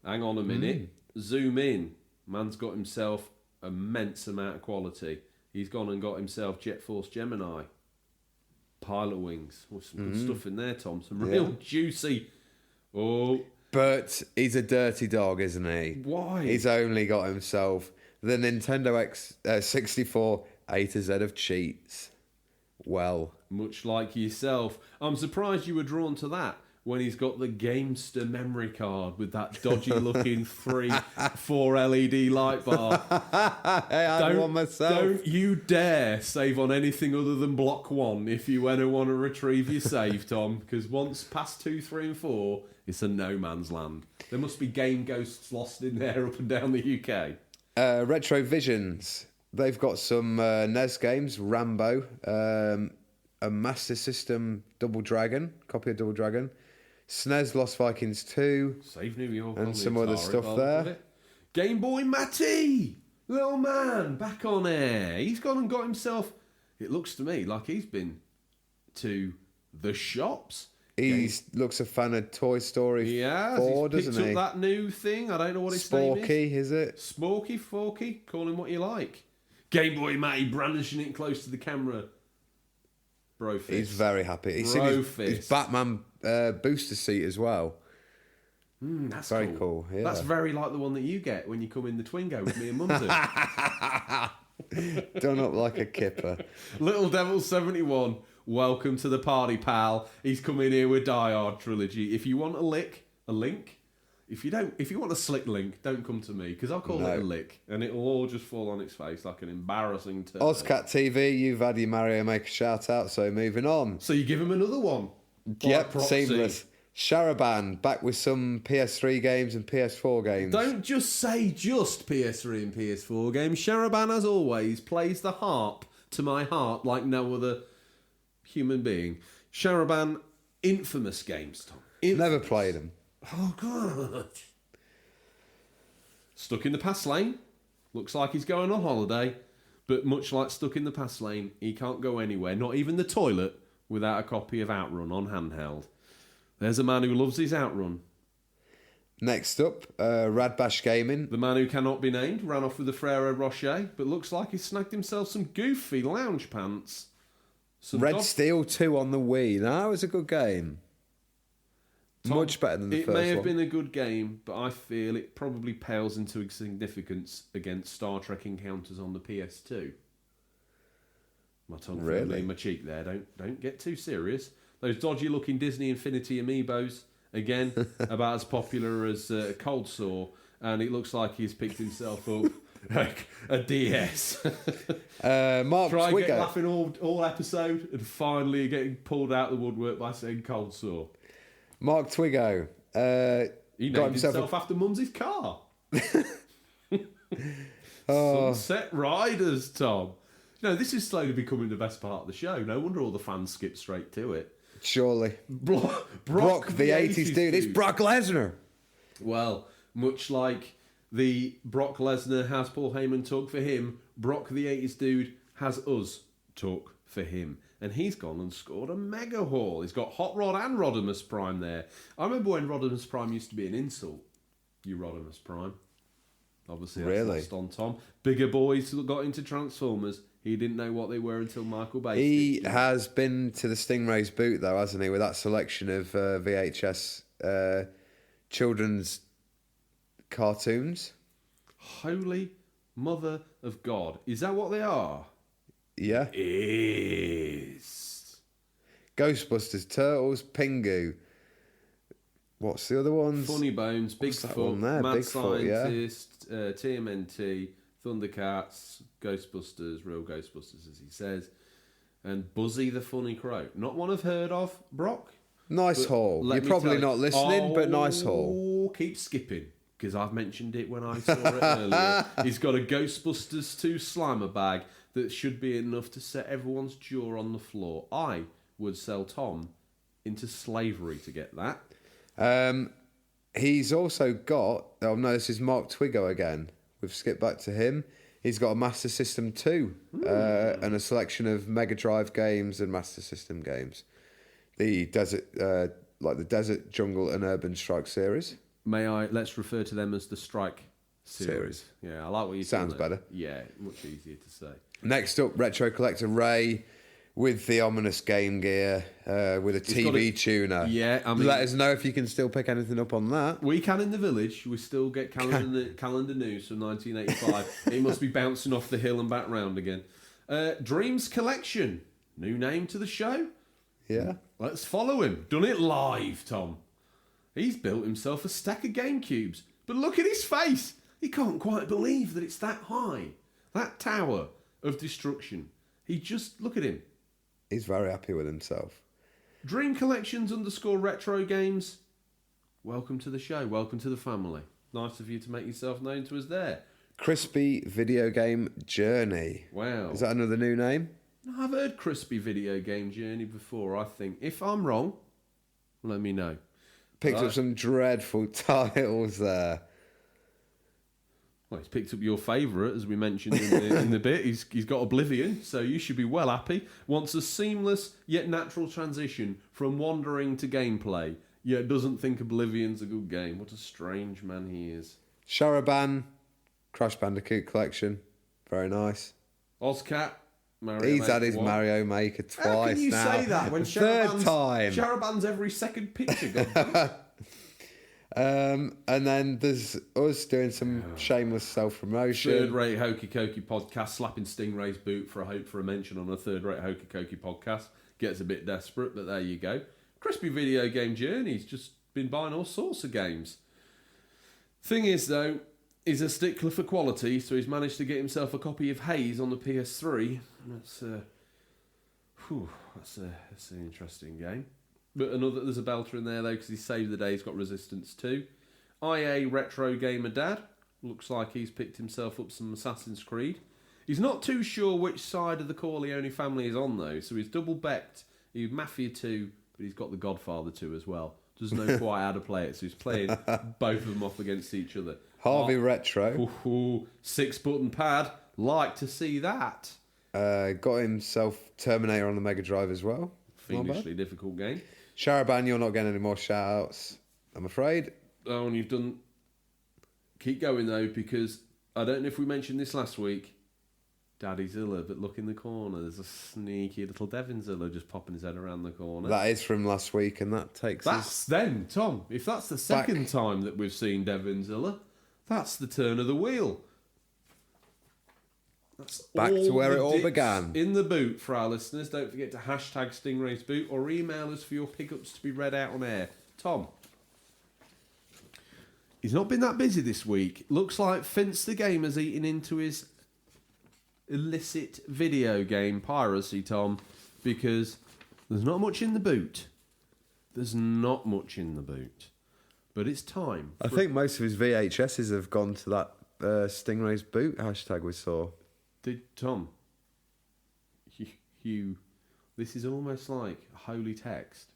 Hang on a minute. Zoom in. Man's got himself immense amount of quality. He's gone and got himself Jet Force Gemini. Pilot wings. Oh, some good stuff in there, Tom. Some real juicy. Oh. But he's a dirty dog, isn't he? Why? He's only got himself the Nintendo 64 A to Z of cheats. Well. Much like yourself. I'm surprised you were drawn to that when he's got the Gamester memory card with that dodgy looking 4 LED light bar. Hey, I had one myself. Don't you dare save on anything other than block 1 if you ever want to retrieve your save, Tom, because once past 2, 3 and 4, it's a no man's land. There must be game ghosts lost in there up and down the UK. Retro Visions. They've got some NES games, Rambo, a Master System Double Dragon, copy of Double Dragon, SNES Lost Vikings 2, Save New York, and some other stuff there. Game Boy Matty, little man, back on air. He's gone and got himself. It looks to me like he's been to the shops. He looks a fan of Toy Story 4, doesn't he? He's picked up that new thing. I don't know what its name is. Sporky, is it? Sporky, Forky, call him what you like. Game Boy Matty brandishing it close to the camera. Brofist. He's very happy. He's seen his Batman booster seat as well. That's very cool. Yeah. That's very like the one that you get when you come in the Twingo with me and Mum do. Done up like a kipper. Little Devil 71. Welcome to the party, pal. He's come in here with Die Hard trilogy. If you want a link. If you want a slick link, don't come to me because I'll call it a lick and it'll all just fall on its face like an embarrassing turn. Ozcat TV, you've had your Mario Maker shout out, so moving on. So you give him another one. Yep, seamless. Sharaban, back with some PS3 games and PS4 games. Don't just say just PS3 and PS4 games. Sharaban, as always, plays the harp to my heart like no other human being. Sharaban, infamous games, Tom. Never played them. Oh, God. Stuck in the Past Lane. Looks like he's going on holiday. But much like Stuck in the Past Lane, he can't go anywhere, not even the toilet, without a copy of Outrun on handheld. There's a man who loves his Outrun. Next up, Radbash Gaming. The man who cannot be named ran off with the Frere Rocher, but looks like he snagged himself some goofy lounge pants. Red Steel 2 on the Wii. That was a good game. Tom, much better than the first one. It may have been a good game, but I feel it probably pales into significance against Star Trek Encounters on the PS2. My tongue really? My cheek there. Don't get too serious. Those dodgy-looking Disney Infinity amiibos, again, about as popular as Cold Sore, and it looks like he's picked himself up like a DS. Mark Try Twigger. and get laughing all episode, and finally getting pulled out of the woodwork by saying Cold Sore. Mark Twiggo. He named himself after Mumsy's car. Sunset Riders, Tom. You know, this is slowly becoming the best part of the show. No wonder all the fans skip straight to it. Surely. Brock the 80s dude. It's Brock Lesnar. Well, much like the Brock Lesnar has Paul Heyman talk for him, Brock the 80s dude has us talk for him. And he's gone and scored a mega haul. He's got Hot Rod and Rodimus Prime there. I remember when Rodimus Prime used to be an insult. You Rodimus Prime. Obviously, that's lost on Tom. Bigger boys who got into Transformers. He didn't know what they were until Michael Bay. He has been to the Stingrays boot, though, hasn't he, with that selection of VHS children's cartoons. Holy Mother of God. Is that what they are? Yeah. Is. Ghostbusters, Turtles, Pingu. What's the other ones? Funny Bones, Bigfoot, Mad Bigfoot, Scientist, TMNT, Thundercats, Ghostbusters, Real Ghostbusters, as he says, and Buzzy the Funny Crow. Not one I've heard of, Brock. Nice haul. You're probably not listening, but nice haul. Keep skipping, because I've mentioned it when I saw it earlier. He's got a Ghostbusters 2 Slimer bag that should be enough to set everyone's jaw on the floor. I would sell Tom into slavery to get that. He's also got... Oh, no, this is Mark Twiggo again. We've skipped back to him. He's got a Master System 2 and a selection of Mega Drive games and Master System games. The Desert, the Desert, Jungle and Urban Strike series. Let's refer to them as the Strike series. Yeah, I like what you said. Sounds better. Yeah, much easier to say. Next up, Retro Collector Ray with the ominous Game Gear, with a TV tuner. Yeah, I mean... Let us know if you can still pick anything up on that. We can in the village. We still get calendar news from 1985. It must be bouncing off the hill and back round again. Dreams Collection. New name to the show. Yeah. Let's follow him. Done it live, Tom. He's built himself a stack of GameCubes. But look at his face. He can't quite believe that it's that high. That tower of destruction. Look at him. He's very happy with himself. Dream Collections _retro games. Welcome to the show. Welcome to the family. Nice of you to make yourself known to us there. Crispy Video Game Journey. Wow. Is that another new name? No, I've heard Crispy Video Game Journey before, I think. If I'm wrong, let me know. Picked up some dreadful titles there. Well, he's picked up your favourite, as we mentioned in the bit. He's got Oblivion, so you should be well happy. Wants a seamless yet natural transition from wandering to gameplay, yet doesn't think Oblivion's a good game. What a strange man he is. Sharaban, Crash Bandicoot Collection. Very nice. Ozcat, Mario He's Maker had his 1. Mario Maker twice now. How can you say that when third time? Sharaban's every second picture gone? And then there's us doing some shameless self-promotion. Third-rate Hokey Cokey podcast, slapping Stingray's boot for a mention on a third-rate Hokey Cokey podcast. Gets a bit desperate, but there you go. Crispy Video Game Journey's just been buying all sorts of games. Thing is, though, he's a stickler for quality, so he's managed to get himself a copy of Haze on the PS3. That's an interesting game. But there's a belter in there, though, because he saved the day. He's got Resistance 2. IA Retro Gamer Dad. Looks like he's picked himself up some Assassin's Creed. He's not too sure which side of the Corleone family is on, though, so he's double-backed. He's Mafia 2, but he's got the Godfather 2 as well. Doesn't know quite how to play it, so he's playing both of them off against each other. Harvey Retro. 6-button pad. Like to see that. Got himself Terminator on the Mega Drive as well. Fiendishly difficult game. Sharaban, you're not getting any more shout-outs, I'm afraid. Oh, and you've done... Keep going, though, because I don't know if we mentioned this last week. Daddy Zilla, but look in the corner. There's a sneaky little Devin Zilla just popping his head around the corner. That is from last week, and that takes us... That's then, Tom. If that's the second time that we've seen Devin Zilla, that's the turn of the wheel. That's back to where it all began. In the boot for our listeners. Don't forget to hashtag Stingrays boot or email us for your pickups to be read out on air. Tom. He's not been that busy this week. Looks like Finch the Gamer's eating into his illicit video game piracy, Tom, because there's not much in the boot. There's not much in the boot. But it's time. I think most of his VHSs have gone to that Stingrays boot hashtag we saw. Tom, Hugh, this is almost like holy text.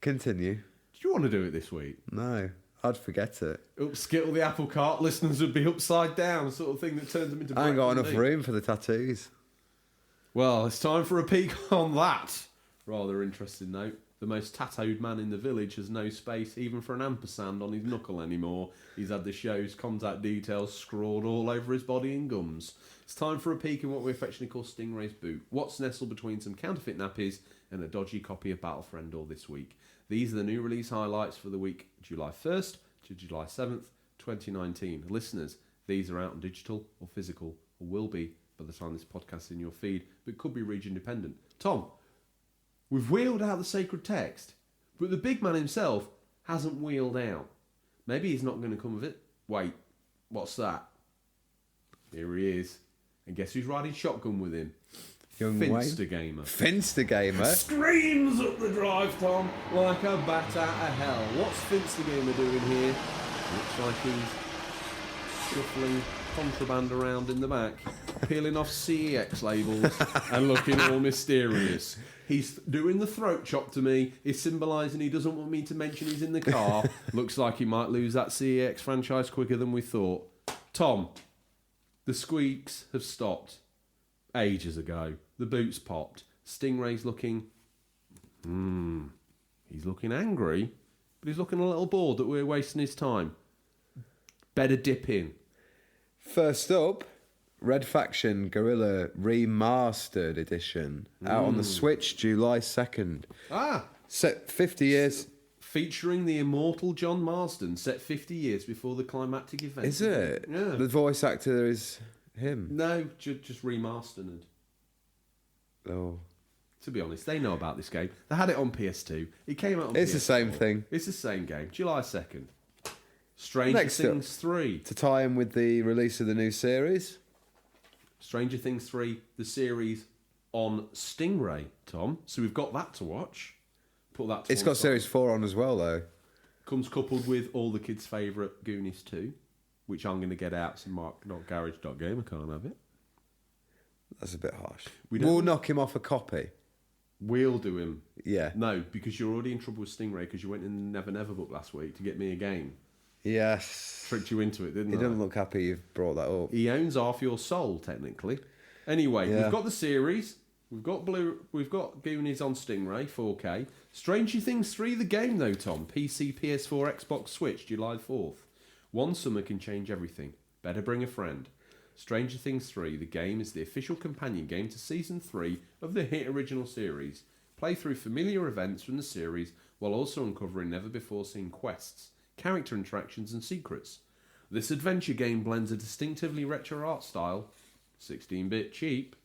Continue. Do you want to do it this week? No, I'd forget it. Upskittle the apple cart, listeners would be upside down, sort of thing that turns them into... I ain't got enough room for the tattoos. Well, it's time for a peek on that. Rather interesting note. The most tattooed man in the village has no space even for an ampersand on his knuckle anymore. He's had the show's contact details scrawled all over his body in gums. It's time for a peek in what we affectionately call Stingray's boot. What's nestled between some counterfeit nappies and a dodgy copy of Battlefriend all this week? These are the new release highlights for the week July 1st to July 7th, 2019. Listeners, these are out on digital or physical, or will be by the time this podcast is in your feed, but could be region dependent. Tom, we've wheeled out the sacred text, but the big man himself hasn't wheeled out. Maybe he's not going to come of it. Wait, what's that? Here he is. And guess who's riding shotgun with him? Young Finster Wayne. Gamer. Finster Gamer? Screams up the drive, Tom, like a bat out of hell. What's Finster Gamer doing here? Looks like he's shuffling contraband around in the back, peeling off CEX labels and looking all mysterious. He's doing the throat chop to me. He's symbolising he doesn't want me to mention he's in the car. Looks like he might lose that CEX franchise quicker than we thought. Tom, the squeaks have stopped ages ago. The boot's popped. Stingray's looking... he's looking angry, but he's looking a little bored that we're wasting his time. Better dip in. First up, Red Faction Guerrilla Remastered Edition. Out on the Switch, July 2nd. Set 50 years... Featuring the immortal John Marsden, set 50 years before the climactic event. Is it? Yeah. The voice actor is him? No, just remastered. Oh. To be honest, they know about this game. They had it on PS2. It came out on PS4. It's the same thing. It's the same game. July 2nd. Stranger Things 3. To tie in with the release of the new series. Stranger Things 3, the series on Stingray, Tom. So we've got that to watch. Put that to It's got Series 4 on as well, though. Comes coupled with all the kids' favourite Goonies 2, which I'm going to get out so mark.garage.game. I can't have it. That's a bit harsh. We'll knock him off a copy. We'll do him. Yeah. No, because you're already in trouble with Stingray because you went in the Never Never book last week to get me a game. Yes. Tricked you into it, didn't He doesn't look happy you've brought that up. He owns half your soul, technically. Anyway, We've got the series. We've got Goonies on Stingray, 4K. Stranger Things 3, the game, though, Tom. PC, PS4, Xbox, Switch, July 4th. One summer can change everything. Better bring a friend. Stranger Things 3, the game, is the official companion game to Season 3 of the hit original series. Play through familiar events from the series while also uncovering never-before-seen quests, character interactions and secrets. This adventure game blends a distinctively retro art style, 16-bit cheap,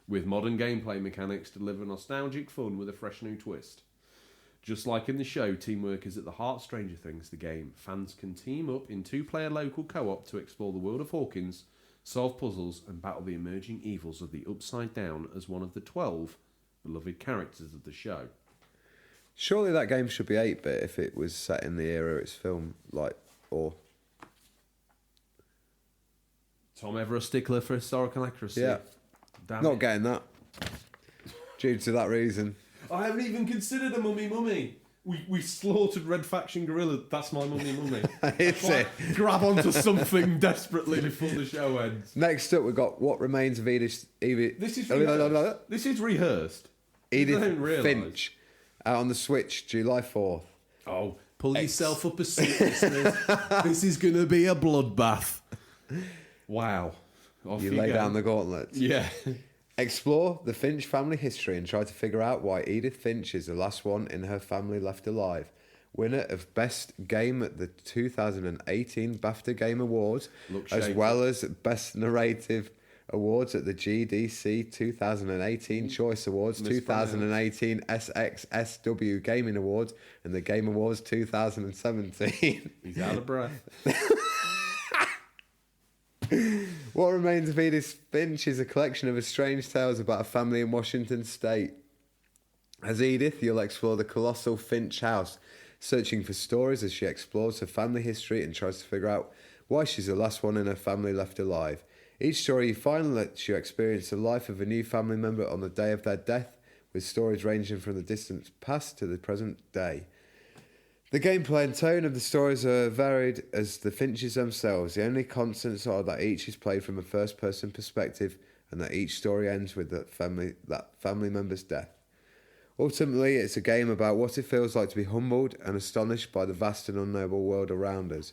with modern gameplay mechanics to deliver nostalgic fun with a fresh new twist. Just like in the show, teamwork is at the heart of Stranger Things, the game. Fans can team up in two-player local co-op to explore the world of Hawkins, solve puzzles, and battle the emerging evils of the Upside Down as one of the 12 beloved characters of the show. Surely that game should be 8-bit if it was set in the era it's filmed, Tom, ever a stickler for historical accuracy? Yeah. Damn Not it. getting that. Due to that reason. I haven't even considered a mummy. We slaughtered Red Faction Gorilla. That's my mummy. It's it. Grab onto something desperately before the show ends. Next up, we've got What Remains of Edith. This is rehearsed. This is rehearsed. Edith Finch. Out on the Switch, July 4th. Oh, pull yourself up a seat, listeners. This is going to be a bloodbath. Wow. Off You lay go. down the gauntlet. Yeah. Explore the Finch family history and try to figure out why Edith Finch is the last one in her family left alive. Winner of Best Game at the 2018 BAFTA Game Awards, as well as Best Narrative Awards at the GDC 2018 Choice Awards, 2018 SXSW Gaming Awards, and the Game Awards 2017. He's out of breath. What Remains of Edith Finch is a collection of strange tales about a family in Washington State. As Edith, you'll explore the colossal Finch house, searching for stories as she explores her family history and tries to figure out why she's the last one in her family left alive. Each story you find lets you experience the life of a new family member on the day of their death, with stories ranging from the distant past to the present day. The gameplay and tone of the stories are varied as the Finches themselves. The only constants are that each is played from a first-person perspective and that each story ends with that family member's death. Ultimately, it's a game about what it feels like to be humbled and astonished by the vast and unknowable world around us.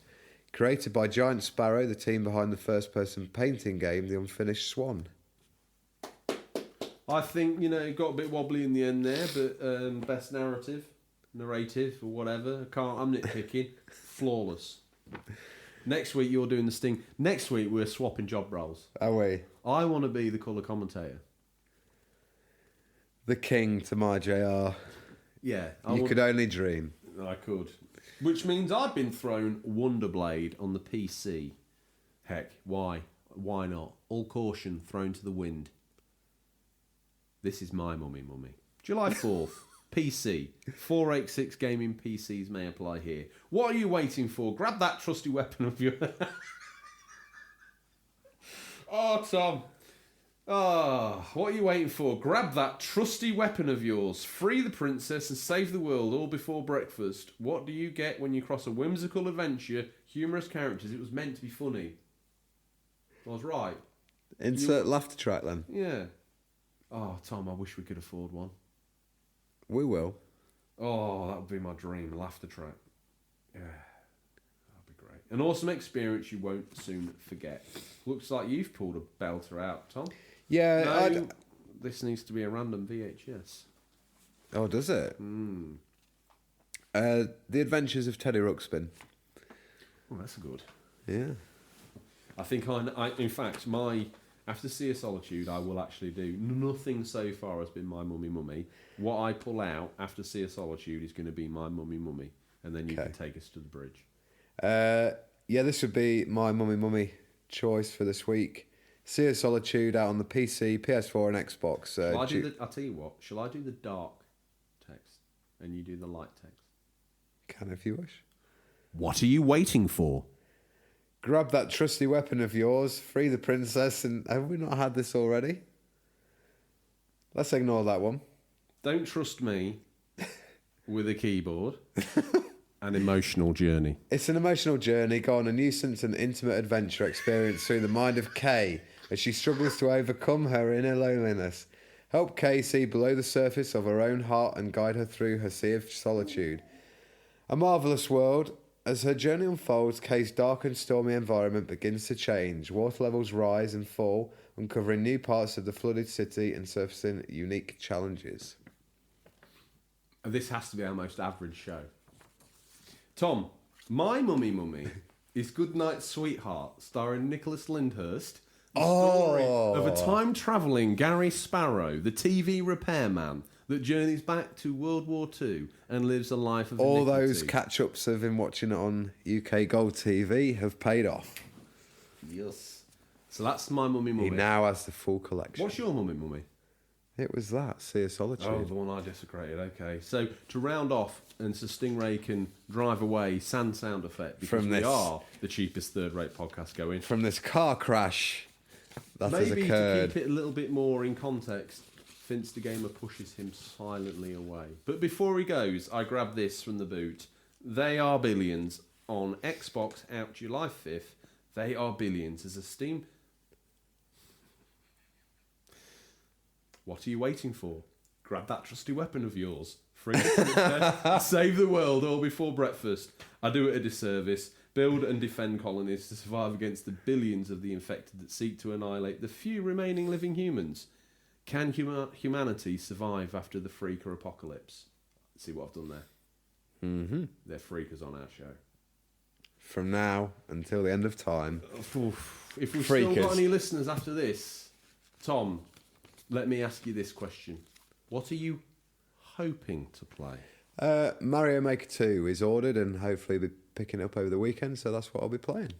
Created by Giant Sparrow, the team behind the first-person painting game, The Unfinished Swan. I think, it got a bit wobbly in the end there, but best narrative or whatever. I'm nitpicking. Flawless. Next week you're doing the Sting. Next week we're swapping job roles. Are we? I want to be the colour commentator. The king to my JR. Yeah. You could only dream. I could. Which means I've been thrown Wonderblade on the PC. Heck, why? Why not? All caution thrown to the wind. This is my mummy. July 4th. PC. 486 gaming PCs may apply here. What are you waiting for? Grab that trusty weapon of yours. Oh, Tom. Oh, what are you waiting for? Grab that trusty weapon of yours. Free the princess and save the world all before breakfast. What do you get when you cross a whimsical adventure? Humorous characters. It was meant to be funny. I was right. Insert laughter track then. Yeah. Oh, Tom, I wish we could afford one. We will. Oh, that would be my dream. Laughter track. Yeah. That'd be great. An awesome experience you won't soon forget. Looks like you've pulled a belter out, Tom. Yeah. No, this needs to be a random VHS. Oh, does it? The Adventures of Teddy Ruxpin. Oh, that's good. Yeah. I think in fact, after Sea of Solitude, I will actually do. Nothing so far has been my mummy. What I pull out after Sea of Solitude is going to be my mummy. And then you can take us to the bridge. Yeah, this would be my mummy choice for this week. Sea of Solitude out on the PC, PS4 and Xbox. I'll tell you what. Shall I do the dark text and you do the light text? Can if you wish. What are you waiting for? Grab that trusty weapon of yours, free the princess, and have we not had this already? Let's ignore that one. Don't trust me with a keyboard. An emotional journey. It's an emotional journey. Go on a nuisance and intimate adventure experience through the mind of Kay as she struggles to overcome her inner loneliness. Help Kay see below the surface of her own heart and guide her through her sea of solitude. A marvellous world. As her journey unfolds, Kay's dark and stormy environment begins to change. Water levels rise and fall, uncovering new parts of the flooded city and surfacing unique challenges. This has to be our most average show. Tom, my mummy is Goodnight Sweetheart, starring Nicholas Lyndhurst. The story of a time-travelling Gary Sparrow, the TV repairman, that journeys back to World War II and lives a life of all iniquity. Those catch-ups of him watching it on UK Gold TV have paid off. Yes. So that's my mummy. He now has the full collection. What's your mummy? It was that, Sea of Solitude. Oh, the one I desecrated, okay. So, to round off, and so Stingray can drive away, sand sound effect, because we are the cheapest third-rate podcast going. From this car crash that has Maybe occurred. to keep it a little bit more in context, Vince the Gamer pushes him silently away. But before he goes, I grab this from the boot. They Are Billions on Xbox out July 5th. They Are Billions as a Steam... What are you waiting for? Grab that trusty weapon of yours. Free it, save the world all before breakfast. I do it a disservice. Build and defend colonies to survive against the billions of the infected that seek to annihilate the few remaining living humans. Can humanity survive after the freaker apocalypse? See what I've done there? Mm-hmm. They're freakers on our show. From now until the end of time. If we've still got any listeners after this, Tom... Let me ask you this question. What are you hoping to play? Mario Maker 2 is ordered and hopefully be picking it up over the weekend, so that's what I'll be playing.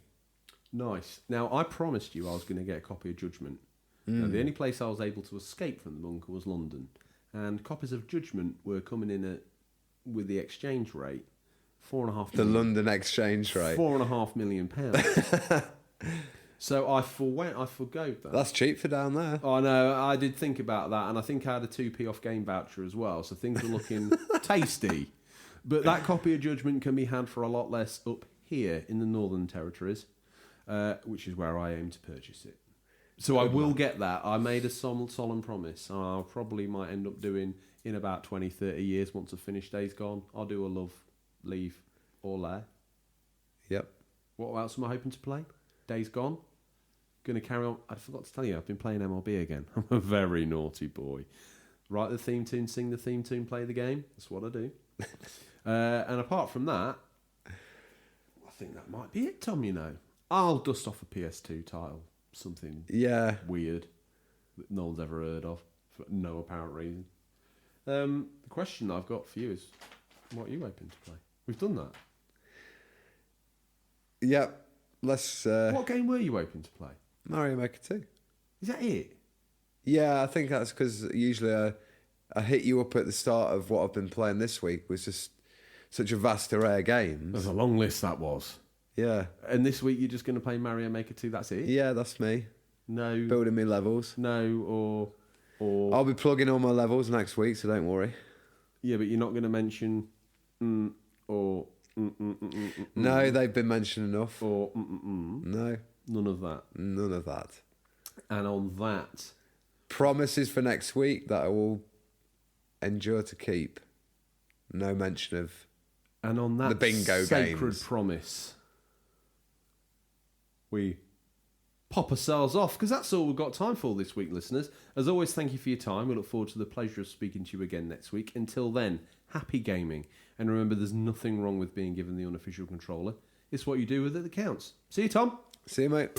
Nice. Now, I promised you I was going to get a copy of Judgment. Now, the only place I was able to escape from the bunker was London. And copies of Judgment were coming in at, with the exchange rate, £4.5 million. The London exchange rate. £4.5 million. So I forgo that. That's cheap for down there. I know, I did think about that, and I think I had a 2p off game voucher as well, so things are looking tasty. But that copy of Judgment can be had for a lot less up here in the Northern Territories, which is where I aim to purchase it. So I will get that. I made a solemn promise. I probably might end up doing, in about 20, 30 years, once I've finished Days Gone, I'll do a love, leave, or lair. Yep. What else am I hoping to play? Days Gone. Going to carry on. I forgot to tell you, I've been playing MLB again. I'm a very naughty boy. Write the theme tune, sing the theme tune, play the game. That's what I do. And apart from that, I think that might be it, Tom, you know. I'll dust off a PS2 title. Something weird that no one's ever heard of for no apparent reason. The question I've got for you is, what are you hoping to play? We've done that. Yep. Let's. What game were you hoping to play? Mario Maker 2. Is that it? Yeah, I think that's because usually I hit you up at the start of what I've been playing this week was just such a vast array of games. There's a long list that was. Yeah. And this week you're just going to play Mario Maker 2, that's it? Yeah, that's me. No. Building me levels. No, or... I'll be plugging all my levels next week, so don't worry. Yeah, but you're not going to mention or... No, they've been mentioned enough. Or No. None of that. None of that. And on that... Promises for next week that I will endure to keep. No mention of and on that the bingo sacred games. Promise, we pop ourselves off, because that's all we've got time for this week, listeners. As always, thank you for your time. We look forward to the pleasure of speaking to you again next week. Until then, happy gaming. And remember, there's nothing wrong with being given the unofficial controller. It's what you do with it that counts. See you, Tom. See you, mate.